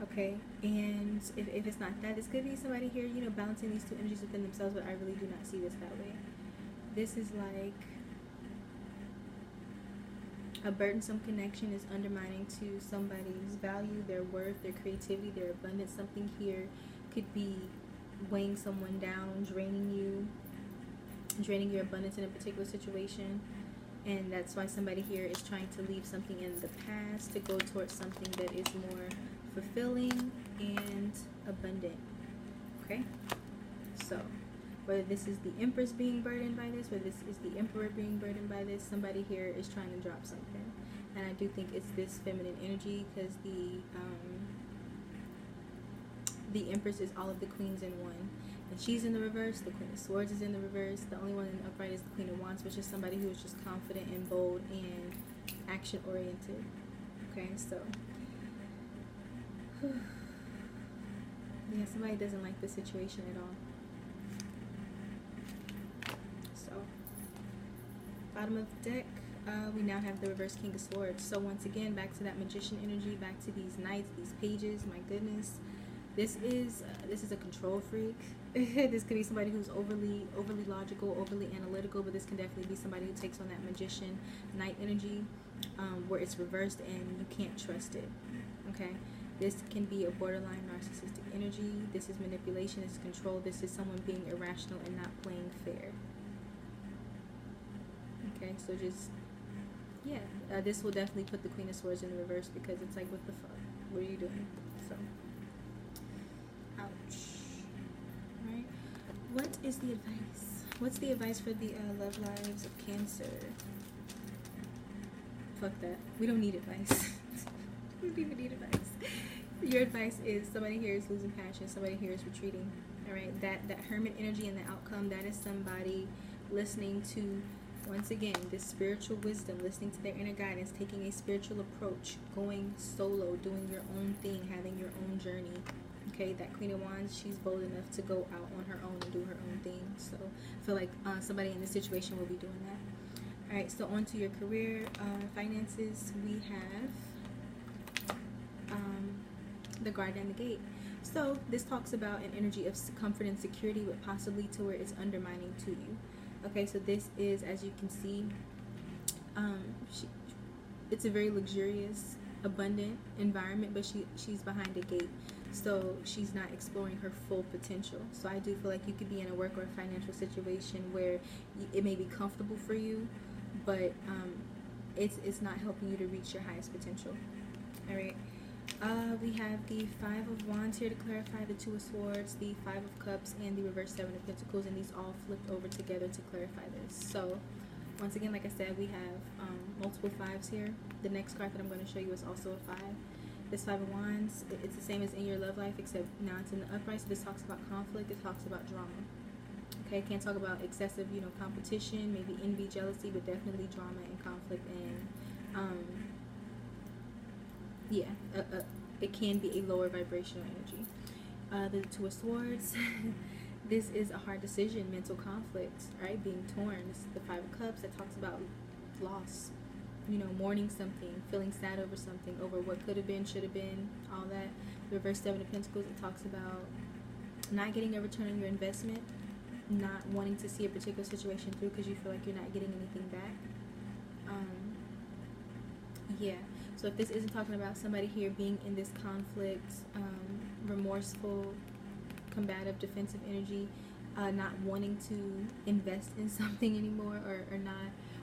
Okay, and if it's not that, this could be somebody here, you know, balancing these two energies within themselves, but I really do not see this that way. This is like a burdensome connection is undermining to somebody's value, their worth, their creativity, their abundance. Something here could be weighing someone down, draining your abundance in a particular situation. And that's why somebody here is trying to leave something in the past to go towards something that is more fulfilling and abundant. Okay, so whether this is the Empress being burdened by this, whether this is the Emperor being burdened by this, somebody here is trying to drop something. And I do think it's this feminine energy, because the Empress is all of the queens in one, and she's in the reverse. The Queen of Swords is in the reverse. The only one in the upright is the Queen of Wands, which is somebody who is just confident and bold and action oriented. Okay, so yeah, somebody doesn't like the situation at all. So bottom of the deck, we now have the reverse King of Swords. So once again, back to that magician energy, back to these knights, these pages. My goodness, this is a control freak. This could be somebody who's overly logical, overly analytical, but this can definitely be somebody who takes on that magician knight energy, where it's reversed and you can't trust it. Okay, this can be a borderline narcissistic energy. This is manipulation. This is control. This is someone being irrational and not playing fair. Okay, so just yeah, this will definitely put the Queen of Swords in the reverse, because it's like, what the fuck? What are you doing? So ouch. Right? What is the advice? What's the advice for the love lives of Cancer? Fuck that. We don't need advice. We don't even need advice. Your advice is somebody here is losing passion. Somebody here is retreating. All right? That Hermit energy and the outcome, that is somebody listening to, once again, this spiritual wisdom, listening to their inner guidance, taking a spiritual approach, going solo, doing your own thing, having your own journey. Okay, that Queen of Wands, she's bold enough to go out on her own and do her own thing. So I feel like somebody in this situation will be doing that. All right, so on to your career, finances. We have the Guard and the Gate. So this talks about an energy of comfort and security, but possibly to where it's undermining to you. Okay, so this is, as you can see, it's a very luxurious, abundant environment, but she's behind a gate, so she's not exploring her full potential. So I do feel like you could be in a work or a financial situation where it may be comfortable for you, but it's not helping you to reach your highest potential. All right. We have the Five of Wands here to clarify, the Two of Swords, the Five of Cups, and the reverse Seven of Pentacles, and these all flipped over together to clarify this. So once again, like I said, we have multiple fives here. The next card that I'm going to show you is also a five. This Five of Wands, it's the same as in your love life, except now it's in the upright. So this talks about conflict. It talks about drama. Okay, can't talk about excessive, competition, maybe envy, jealousy, but definitely drama and conflict, and it can be a lower vibrational energy. The Two of Swords. This is a hard decision, mental conflict, right? Being torn. This is the Five of Cups that talks about loss, mourning something, feeling sad over something, over what could have been, should have been, all that. The reverse Seven of Pentacles, it talks about not getting a return on your investment, not wanting to see a particular situation through because you feel like you're not getting anything back. So if this isn't talking about somebody here being in this conflict, remorseful, combative, defensive energy, not wanting to invest in something anymore,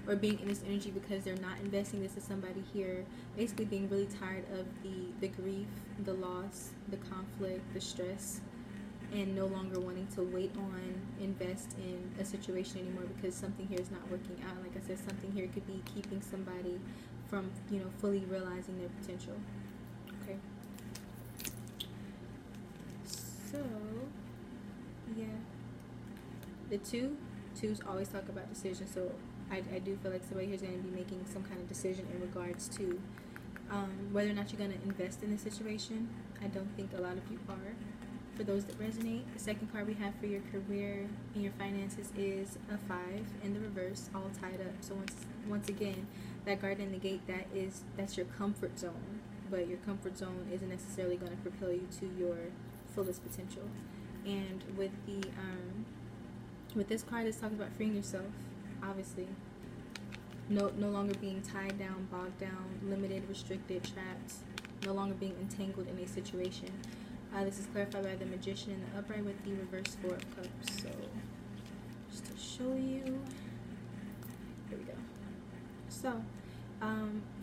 or being in this energy because they're not investing. This is somebody here basically being really tired of the grief, the loss, the conflict, the stress, and no longer wanting to wait on, invest in a situation anymore because something here is not working out. Like I said, something here could be keeping somebody from, fully realizing their potential. Okay. So, yeah. The twos always talk about decisions. So I do feel like somebody here is going to be making some kind of decision in regards to whether or not you're going to invest in this situation. I don't think a lot of you are. For those that resonate, the second card we have for your career and your finances is a five in the reverse, all tied up. So once again, that Guard and the Gate, that's your comfort zone, but your comfort zone isn't necessarily going to propel you to your fullest potential. And with the with this card, it's talking about freeing yourself, obviously. No longer being tied down, bogged down, limited, restricted, trapped, no longer being entangled in a situation. This is clarified by the Magician in the upright with the reverse Four of Cups. So, just to show you, here we go. So,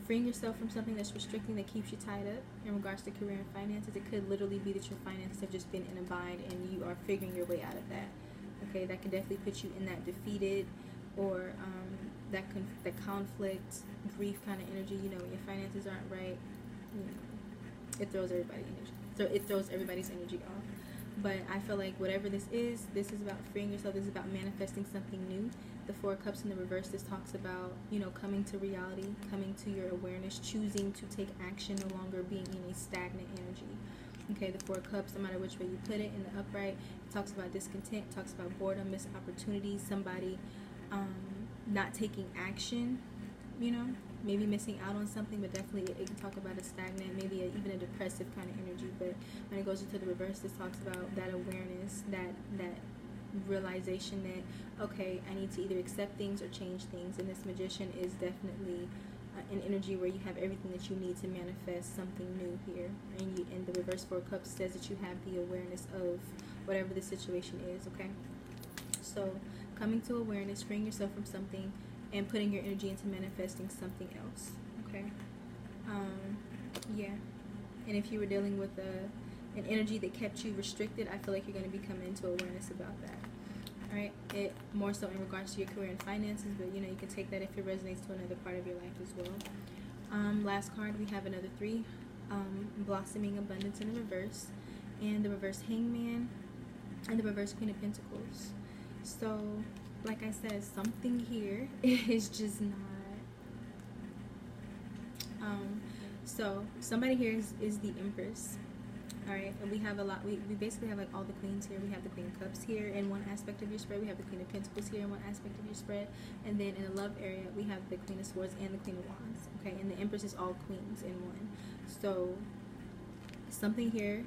freeing yourself from something that's restricting, that keeps you tied up in regards to career and finances. It could literally be that your finances have just been in a bind and you are figuring your way out of that. Okay, that can definitely put you in that defeated or that conflict, grief kind of energy. When your finances aren't right, it throws everybody's energy. So it throws everybody's energy off. But I feel like whatever this is about freeing yourself. This is about manifesting something new. The Four of Cups in the reverse, this talks about, coming to reality, coming to your awareness, choosing to take action, no longer being in a stagnant energy. Okay, the Four of Cups, no matter which way you put it, in the upright, it talks about discontent, it talks about boredom, missed opportunities, somebody not taking action, maybe missing out on something, but definitely it can talk about a stagnant, maybe even a depressive kind of energy. But when it goes into the reverse, this talks about that awareness, that realization that, okay, I need to either accept things or change things. And this Magician is definitely an energy where you have everything that you need to manifest something new here. And the reverse Four of Cups says that you have the awareness of whatever the situation is, okay? So coming to awareness, freeing yourself from something, and putting your energy into manifesting something else, okay? Yeah. And if you were dealing with an energy that kept you restricted, I feel like you're going to be coming into awareness about that. All right? It more so in regards to your career and finances, but you can take that if it resonates to another part of your life as well. Last card, we have another three, blossoming abundance in the reverse, and the reverse Hangman, and the reverse Queen of Pentacles. So, like I said, something here is just not. So somebody here is the Empress. All right, and we have a lot. We basically have like all the queens here. We have the Queen of Cups here in one aspect of your spread. We have the Queen of Pentacles here in one aspect of your spread, and then in the love area we have the Queen of Swords and the Queen of Wands. Okay, and the Empress is all queens in one. So something here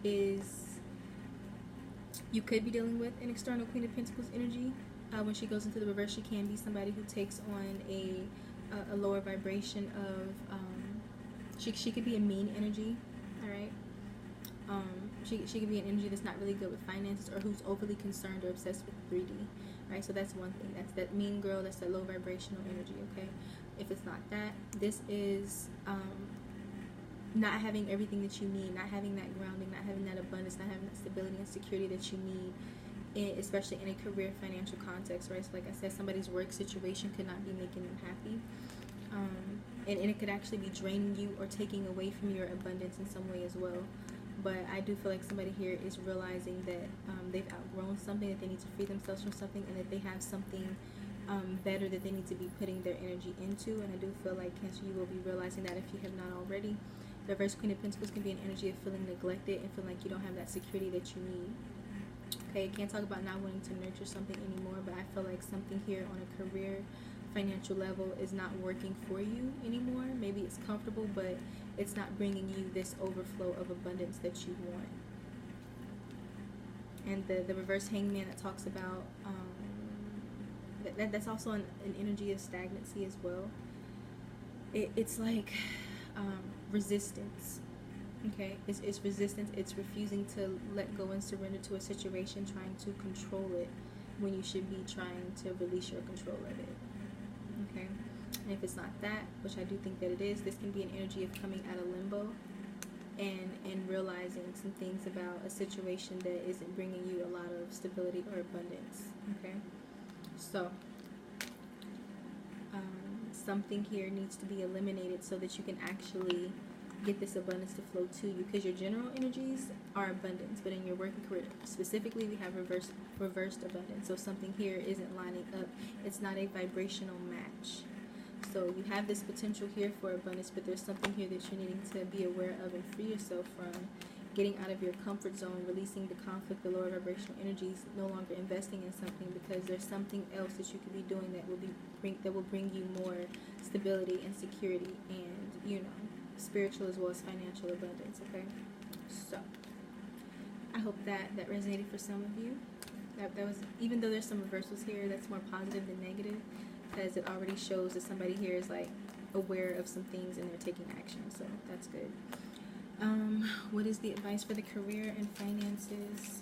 is you could be dealing with an external Queen of Pentacles energy. When she goes into the reverse, she can be somebody who takes on a lower vibration of she could be a mean energy. All right. She could be an energy that's not really good with finances, or who's overly concerned or obsessed with 3D, right? So that's one thing. That's that mean girl. That's that low vibrational energy, okay? If it's not that, this is not having everything that you need, not having that grounding, not having that abundance, not having that stability and security that you need, especially in a career financial context, right? So like I said, somebody's work situation could not be making them happy. And it could actually be draining you or taking away from your abundance in some way as well. But I do feel like somebody here is realizing that they've outgrown something, that they need to free themselves from something, and that they have something better that they need to be putting their energy into. And I do feel like, Cancer, you will be realizing that if you have not already. The reverse Queen of Pentacles can be an energy of feeling neglected and feeling like you don't have that security that you need. Okay, I can't talk about not wanting to nurture something anymore, but I feel like something here on a career financial level is not working for you anymore. Maybe it's comfortable, but it's not bringing you this overflow of abundance that you want. And the reverse Hangman that talks about that's also an energy of stagnancy as well. It's like resistance. Okay, it's resistance. It's refusing to let go and surrender to a situation, trying to control it when you should be trying to release your control of it. Okay, and if it's not that, which I do think that it is, this can be an energy of coming out of limbo and realizing some things about a situation that isn't bringing you a lot of stability or abundance. Okay, so something here needs to be eliminated so that you can actually get this abundance to flow to you, because your general energies are abundance, but in your working career specifically, we have reversed abundance. So something here isn't lining up. It's not a vibrational match. So you have this potential here for abundance, but there's something here that you're needing to be aware of and free yourself from. Getting out of your comfort zone, releasing the conflict, the lower vibrational energies, no longer investing in something, because there's something else that you could be doing that will bring you more stability and security and, you know, spiritual as well as financial abundance. Okay, so I hope that resonated for some of you. That was, even though there's some reversals here, that's more positive than negative, because it already shows that somebody here is like aware of some things and they're taking action. So that's good. What is the advice for the career and finances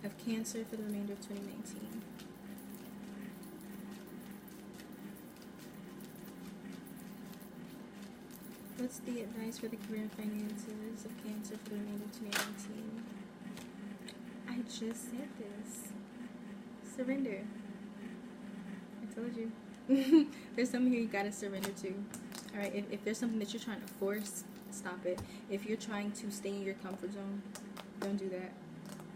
of Cancer for the remainder of 2019? What's the advice for the career and finances of Cancer for the remainder of 2019? I just said this. Surrender. I told you. There's something here you gotta surrender to. Alright, if there's something that you're trying to force, stop it. If you're trying to stay in your comfort zone, don't do that.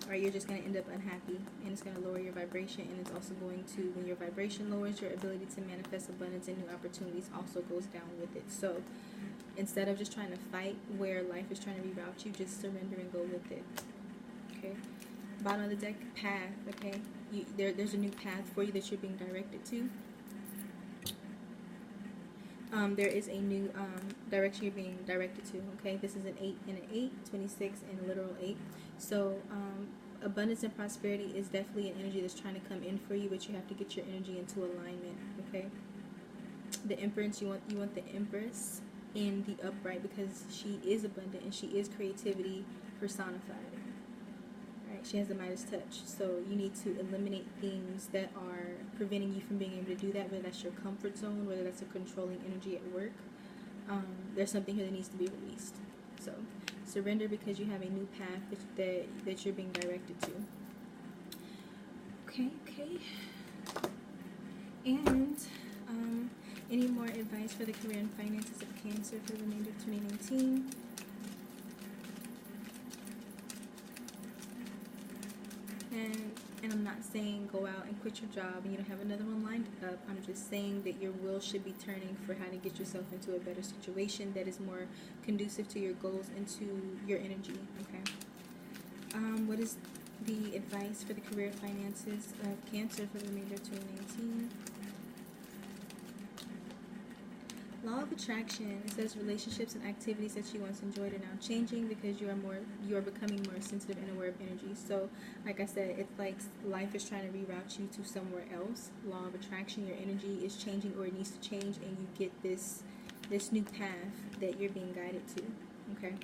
Or you're just going to end up unhappy, and it's going to lower your vibration, and it's also going to, when your vibration lowers, your ability to manifest abundance and new opportunities also goes down with it. So instead of just trying to fight where life is trying to reroute you, just surrender and go with it. Okay, bottom of the deck, path. Okay, there's a new path for you that you're being directed to. There is a new direction you're being directed to. Okay, this is an 8 and an 8, 26 and a literal 8. So abundance and prosperity is definitely an energy that's trying to come in for you, but you have to get your energy into alignment. Okay, the Empress, you want the Empress in the upright, because she is abundant and she is creativity personified. Right, she has the Midas touch. So you need to eliminate things that are preventing you from being able to do that, whether that's your comfort zone, whether that's a controlling energy at work. There's something here that needs to be released. So surrender, because you have a new path that you're being directed to. Okay. And any more advice for the career and finances of Cancer for the remainder of 2019? And I'm not saying go out and quit your job and you don't have another one lined up. I'm just saying that your will should be turning for how to get yourself into a better situation that is more conducive to your goals and to your energy, okay? What is the advice for the career finances of Cancer for the remainder of 2019? Law of attraction. It says relationships and activities that you once enjoyed are now changing because you are becoming more sensitive and aware of energy. So, like I said, it's like life is trying to reroute you to somewhere else. Law of attraction. Your energy is changing, or it needs to change, and you get this new path that you're being guided to. Okay.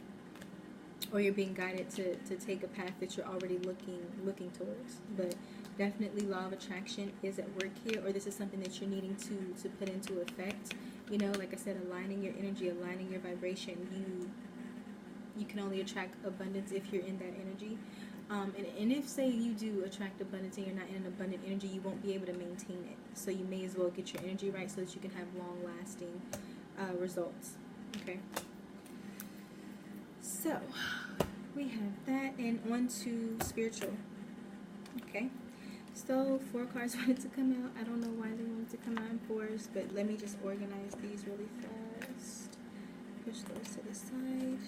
Or you're being guided to take a path that you're already looking towards. But definitely law of attraction is at work here, or this is something that you're needing to put into effect. You know, like I said, aligning your energy, aligning your vibration. You can only attract abundance if you're in that energy. And if, say, you do attract abundance and you're not in an abundant energy, you won't be able to maintain it. So you may as well get your energy right so that you can have long-lasting results. Okay. So, we have that, and on to spiritual. Okay. So, 4 cards wanted to come out. I don't know why they wanted to come out in 4s, but let me just organize these really fast. Push those to the side.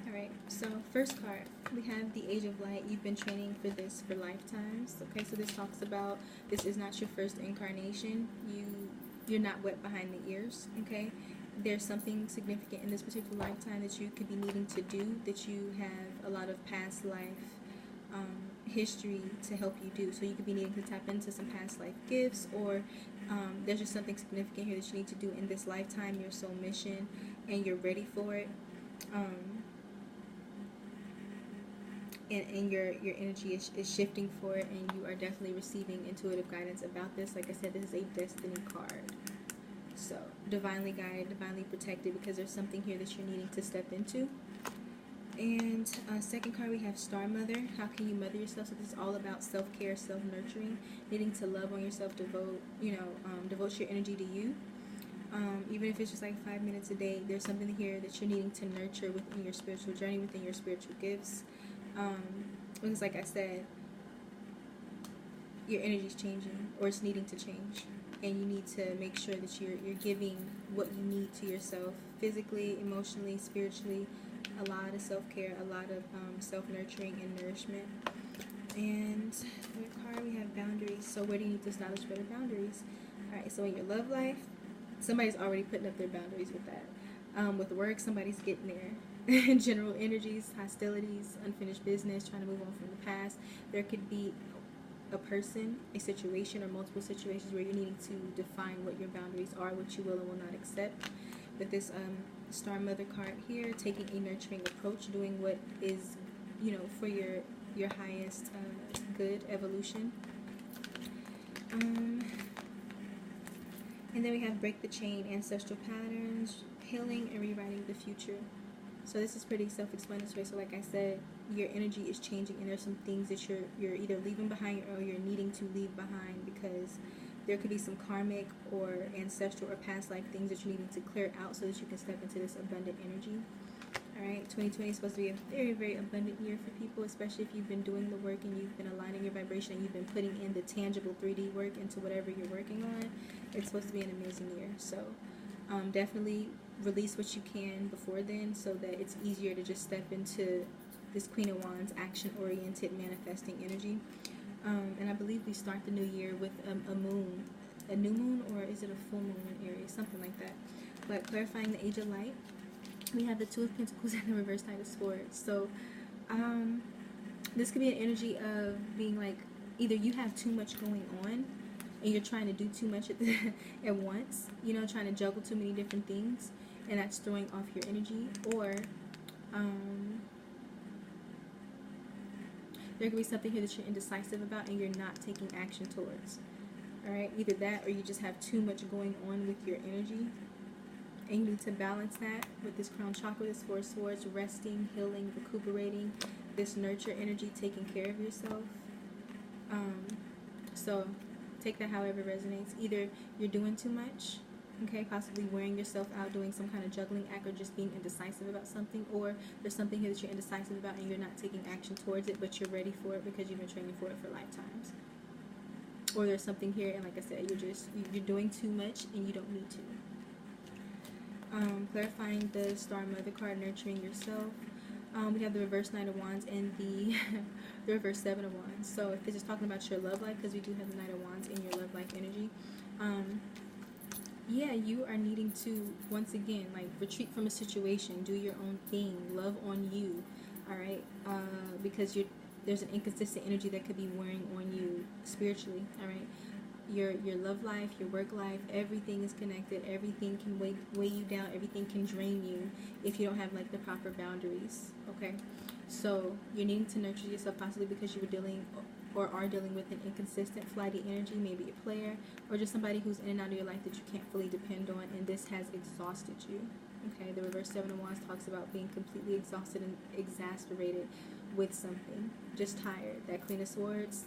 Alright, so first card, we have the Age of Light. You've been training for this for lifetimes. Okay, so this talks about this is not your first incarnation. You're not wet behind the ears. Okay, there's something significant in this particular lifetime that you could be needing to do, that you have a lot of past life history to help you do. So you could be needing to tap into some past life gifts, or there's just something significant here that you need to do in this lifetime, your soul mission, and you're ready for it. And your energy is shifting for it, and you are definitely receiving intuitive guidance about this. Like I said, this is a destiny card. So, divinely guided, divinely protected, because there's something here that you're needing to step into. And second card, we have Star Mother. How can you mother yourself? So this is all about self-care, self-nurturing, needing to love on yourself, devote your energy to you. Even if it's just like 5 minutes a day, there's something here that you're needing to nurture within your spiritual journey, within your spiritual gifts. Because like I said, your energy is changing, or it's needing to change. And you need to make sure that you're giving what you need to yourself, physically, emotionally, spiritually. A lot of self-care, a lot of self-nurturing and nourishment. And third card, we have boundaries. So where do you need to establish better boundaries? Alright, so in your love life, somebody's already putting up their boundaries with that. With work, somebody's getting there. General energies, hostilities, unfinished business, trying to move on from the past. There could be a person, a situation, or multiple situations where you're needing to define what your boundaries are, what you will and will not accept. With this Star Mother card here, taking a nurturing approach, doing what is, for your highest good evolution. And then we have break the chain, ancestral patterns, healing, and rewriting the future. So this is pretty self-explanatory. So like I said, your energy is changing, and there's some things that you're either leaving behind or you're needing to leave behind, because there could be some karmic or ancestral or past life things that you're needing to clear out so that you can step into this abundant energy. Alright, 2020 is supposed to be a very, very abundant year for people, especially if you've been doing the work and you've been aligning your vibration and you've been putting in the tangible 3D work into whatever you're working on. It's supposed to be an amazing year. So definitely release what you can before then, so that it's easier to just step into this Queen of Wands action-oriented manifesting energy. And I believe we start the new year with a new moon, or is it a full moon in Aries, something like that. But clarifying the Age of Light, we have the Two of Pentacles and the reverse Knight of Swords. So this could be an energy of being like, either you have too much going on and you're trying to do too much at once, trying to juggle too many different things, and that's throwing off your energy. Or there could be something here that you're indecisive about and you're not taking action towards. Alright, either that, or you just have too much going on with your energy, and you need to balance that with this crown chakra, this Four of Swords, resting, healing, recuperating, this nurture energy, taking care of yourself. So take that however resonates. Either you're doing too much, Okay, possibly wearing yourself out, doing some kind of juggling act, or just being indecisive about something, or there's something here that you're indecisive about and you're not taking action towards it, but you're ready for it because you've been training for it for lifetimes. Or there's something here, and like I said, you're doing too much and you don't need to. Clarifying the Star Mother card, nurturing yourself. We have the reverse Knight of Wands and the the reverse Seven of Wands. So if this is talking about your love life, because we do have the Knight of Wands in your love life energy, yeah, you are needing to, once again, like, retreat from a situation, do your own thing, love on you, all right? Because there's an inconsistent energy that could be wearing on you spiritually, all right? Your love life, your work life, everything is connected. Everything can weigh you down. Everything can drain you if you don't have, like, the proper boundaries, okay? So you're needing to nurture yourself, possibly because you were dealing or are dealing with an inconsistent, flighty energy, maybe a player, or just somebody who's in and out of your life that you can't fully depend on, and this has exhausted you, okay? The reverse Seven of Wands talks about being completely exhausted and exasperated with something, just tired. That Queen of Swords,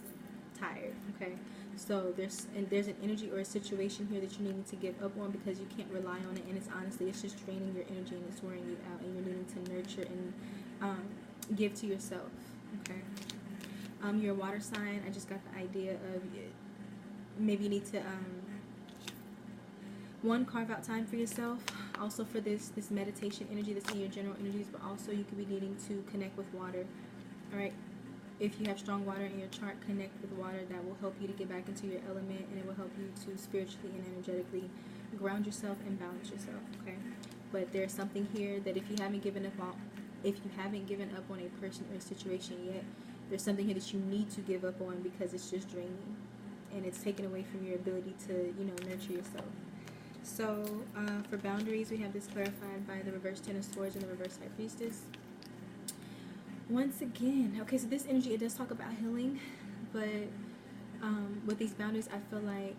tired, okay? So there's an energy or a situation here that you're needing to give up on because you can't rely on it, and it's just draining your energy and it's wearing you out, and you're needing to nurture and give to yourself, okay? You're a water sign. I just got the idea of maybe you need to one, carve out time for yourself, also for this meditation energy that's in your general energies, but also you could be needing to connect with water, all right? If you have strong water in your chart, connect with water. That will help you to get back into your element, and it will help you to spiritually and energetically ground yourself and balance yourself, okay? But there's something here that if you haven't given up on a person or a situation yet, there's something here that you need to give up on because it's just draining, and it's taken away from your ability to, nurture yourself. So for boundaries, we have this clarified by the reverse Ten of Swords and the reverse High Priestess. Once again, okay, so this energy, it does talk about healing, but with these boundaries, I feel like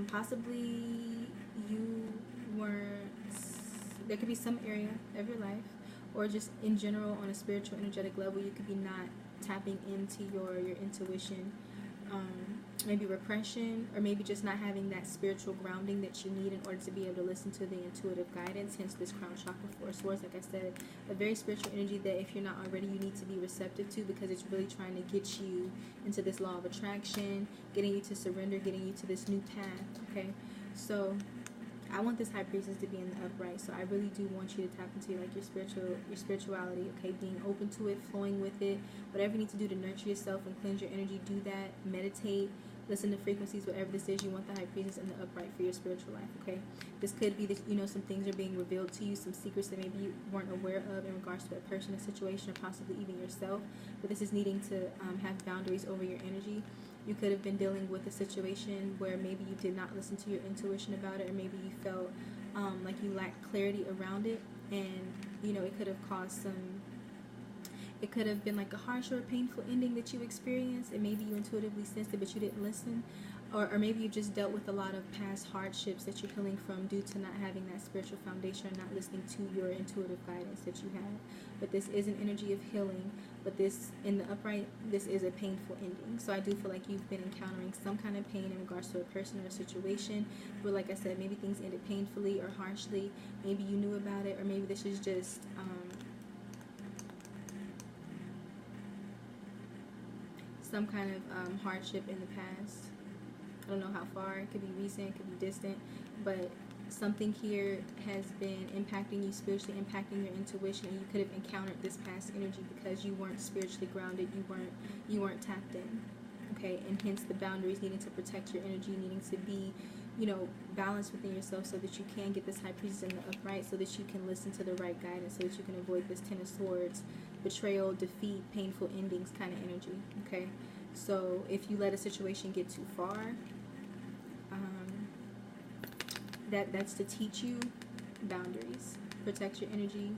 possibly there could be some area of your life, or just in general on a spiritual, energetic level, you could be not tapping into your intuition, maybe repression, or maybe just not having that spiritual grounding that you need in order to be able to listen to the intuitive guidance, hence this crown chakra, Four of Swords. Like I said, a very spiritual energy that if you're not already, you need to be receptive to, because it's really trying to get you into this law of attraction, getting you to surrender, getting you to this new path, okay? So I want this High Priestess to be in the upright, so I really do want you to tap into, like, your spirituality, okay? Being open to it, flowing with it, whatever you need to do to nurture yourself and cleanse your energy, do that. Meditate, listen to frequencies, whatever this is. You want the High Priestess in the upright for your spiritual life, okay? This could be that, some things are being revealed to you, some secrets that maybe you weren't aware of in regards to a person, a situation, or possibly even yourself, but this is needing to have boundaries over your energy. You could have been dealing with a situation where maybe you did not listen to your intuition about it, or maybe you felt like you lacked clarity around it, and it could have caused it could have been like a harsh or painful ending that you experienced, and maybe you intuitively sensed it but you didn't listen, or maybe you just dealt with a lot of past hardships that you're healing from due to not having that spiritual foundation, or not listening to your intuitive guidance that you have. But this is an energy of healing, but this, in the upright, this is a painful ending. So I do feel like you've been encountering some kind of pain in regards to a person or a situation, but like I said, maybe things ended painfully or harshly. Maybe you knew about it, or maybe this is just some kind of hardship in the past. I don't know how far. It could be recent, it could be distant, but something here has been impacting you spiritually, impacting your intuition, and you could have encountered this past energy because you weren't spiritually grounded, you weren't tapped in, okay? And hence the boundaries, needing to protect your energy, needing to be balanced within yourself, so that you can get this High Priestess in the upright, so that you can listen to the right guidance, so that you can avoid this Ten of Swords, betrayal, defeat, painful endings kind of energy, okay? So if you let a situation get too far, that's to teach you boundaries, protect your energy,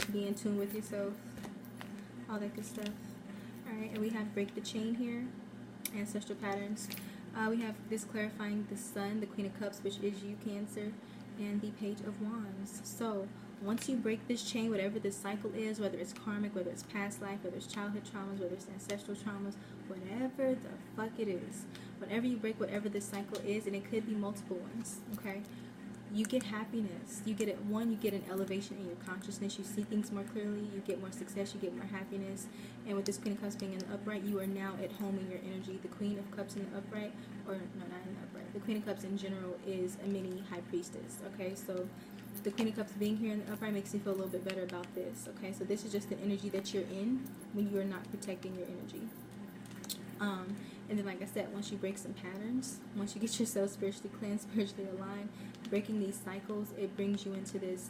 be in tune with yourself, all that good stuff. All right, and we have break the chain here, ancestral patterns. We have this clarifying the Sun, the Queen of Cups, which is you, Cancer, and the Page of Wands. So once you break this chain, whatever this cycle is, whether it's karmic, whether it's past life, whether it's childhood traumas, whether it's ancestral traumas, whatever the fuck it is, whenever you break whatever this cycle is, and it could be multiple ones, okay, you get happiness. You get it. One, you get an elevation in your consciousness. You see things more clearly. You get more success. You get more happiness. And with this Queen of Cups being in the upright, you are now at home in your energy. The Queen of Cups in the upright, or no, not in the upright. The Queen of Cups in general is a mini High Priestess. Okay, so the Queen of Cups being here in the upright makes me feel a little bit better about this. Okay, so this is just the energy that you're in when you are not protecting your energy. And then, like I said, once you break some patterns, once you get yourself spiritually cleansed, spiritually aligned, breaking these cycles, it brings you into this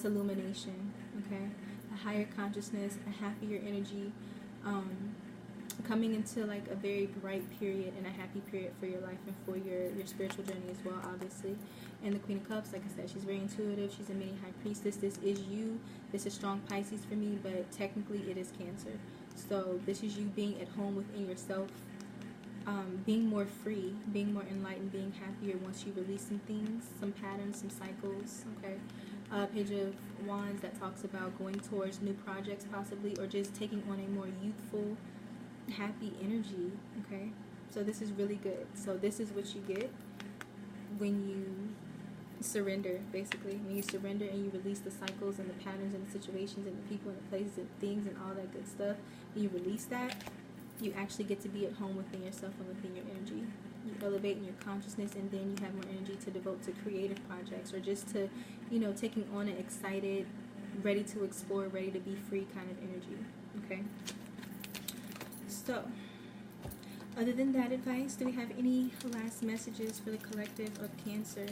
illumination, okay? A higher consciousness, a happier energy, coming into like a very bright period and a happy period for your life and for your spiritual journey as well, obviously. And the Queen of Cups, like I said, she's very intuitive. She's a mini High Priestess. This is you. This is strong Pisces for me, but technically it is Cancer. So this is you being at home within yourself, being more free, being more enlightened, being happier once you release some things, some patterns, some cycles, okay? Page of Wands that talks about going towards new projects possibly, or just taking on a more youthful, happy energy, okay? So this is really good. So this is what you get when you surrender, basically. When you surrender and you release the cycles and the patterns and the situations and the people and the places and things and all that good stuff, when you release that, you actually get to be at home within yourself and within your energy. You elevate in your consciousness, and then you have more energy to devote to creative projects, or just to, you know, taking on an excited, ready to explore, ready to be free kind of energy, okay? So, other than that advice, do we have any last messages for the collective of Cancer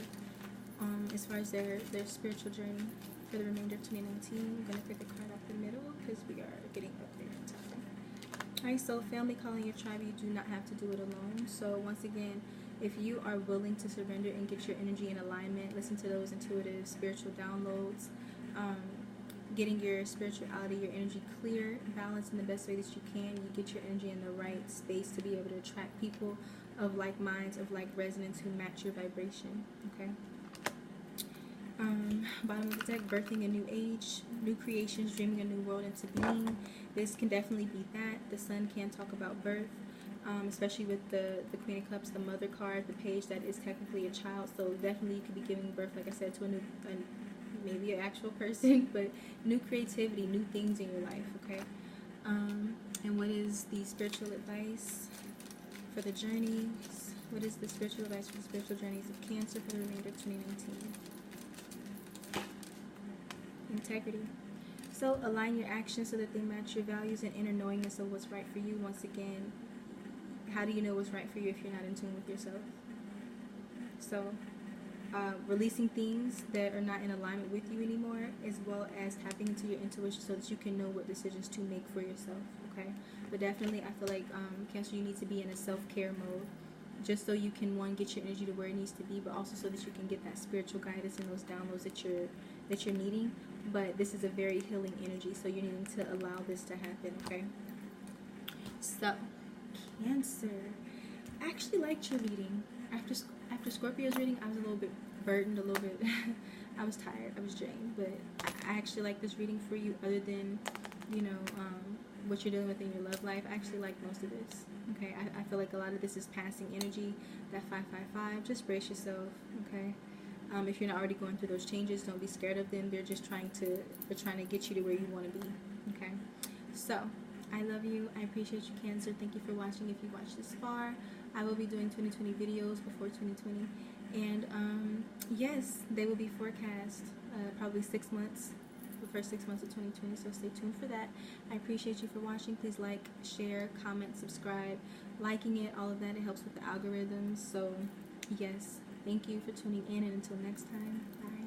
as far as their spiritual journey for the remainder of 2019? I'm going to pick a card off the middle because we are getting up there in time. Alright, so family, calling your tribe, you do not have to do it alone. So once again, if you are willing to surrender and get your energy in alignment, listen to those intuitive spiritual downloads, getting your spirituality, your energy clear, balanced in the best way that you can, you get your energy in the right space to be able to attract people of like minds, of like resonance, who match your vibration, okay? Bottom of the deck, birthing a new age, new creations, dreaming a new world into being. This can definitely be that. The Sun can talk about birth, especially with the Queen of Cups, the Mother card, the page that is technically a child. So definitely you could be giving birth, like I said, to a new, maybe an actual person, but new creativity, new things in your life, okay? And what is the spiritual advice for the journeys? What is the spiritual advice for the spiritual journeys of Cancer for the remainder of 2019? Integrity. So align your actions so that they match your values and inner knowingness of what's right for you. Once again, how do you know what's right for you if you're not in tune with yourself? So releasing things that are not in alignment with you anymore, as well as tapping into your intuition so that you can know what decisions to make for yourself, okay? But definitely I feel like Cancer, you need to be in a self-care mode, just so you can, one, get your energy to where it needs to be, but also so that you can get that spiritual guidance and those downloads that you're needing. But this is a very healing energy, so you're needing to allow this to happen, okay? So, Cancer, I actually liked your reading. After Scorpio's reading, I was a little bit burdened, a little bit, I was tired, I was drained, but I actually like this reading for you, other than, you know, what you're dealing with in your love life. I actually like most of this, okay? I feel like a lot of this is passing energy, that 555, just brace yourself, okay? If you're not already going through those changes, don't be scared of them. They're just trying to get you to where you want to be, okay? So, I love you. I appreciate you, Cancer. Thank you for watching. If you watched this far, I will be doing 2020 videos before 2020. And, yes, they will be forecast probably 6 months, the first 6 months of 2020, so stay tuned for that. I appreciate you for watching. Please like, share, comment, subscribe. Liking it, all of that, it helps with the algorithms. So, yes. Thank you for tuning in, and until next time, bye.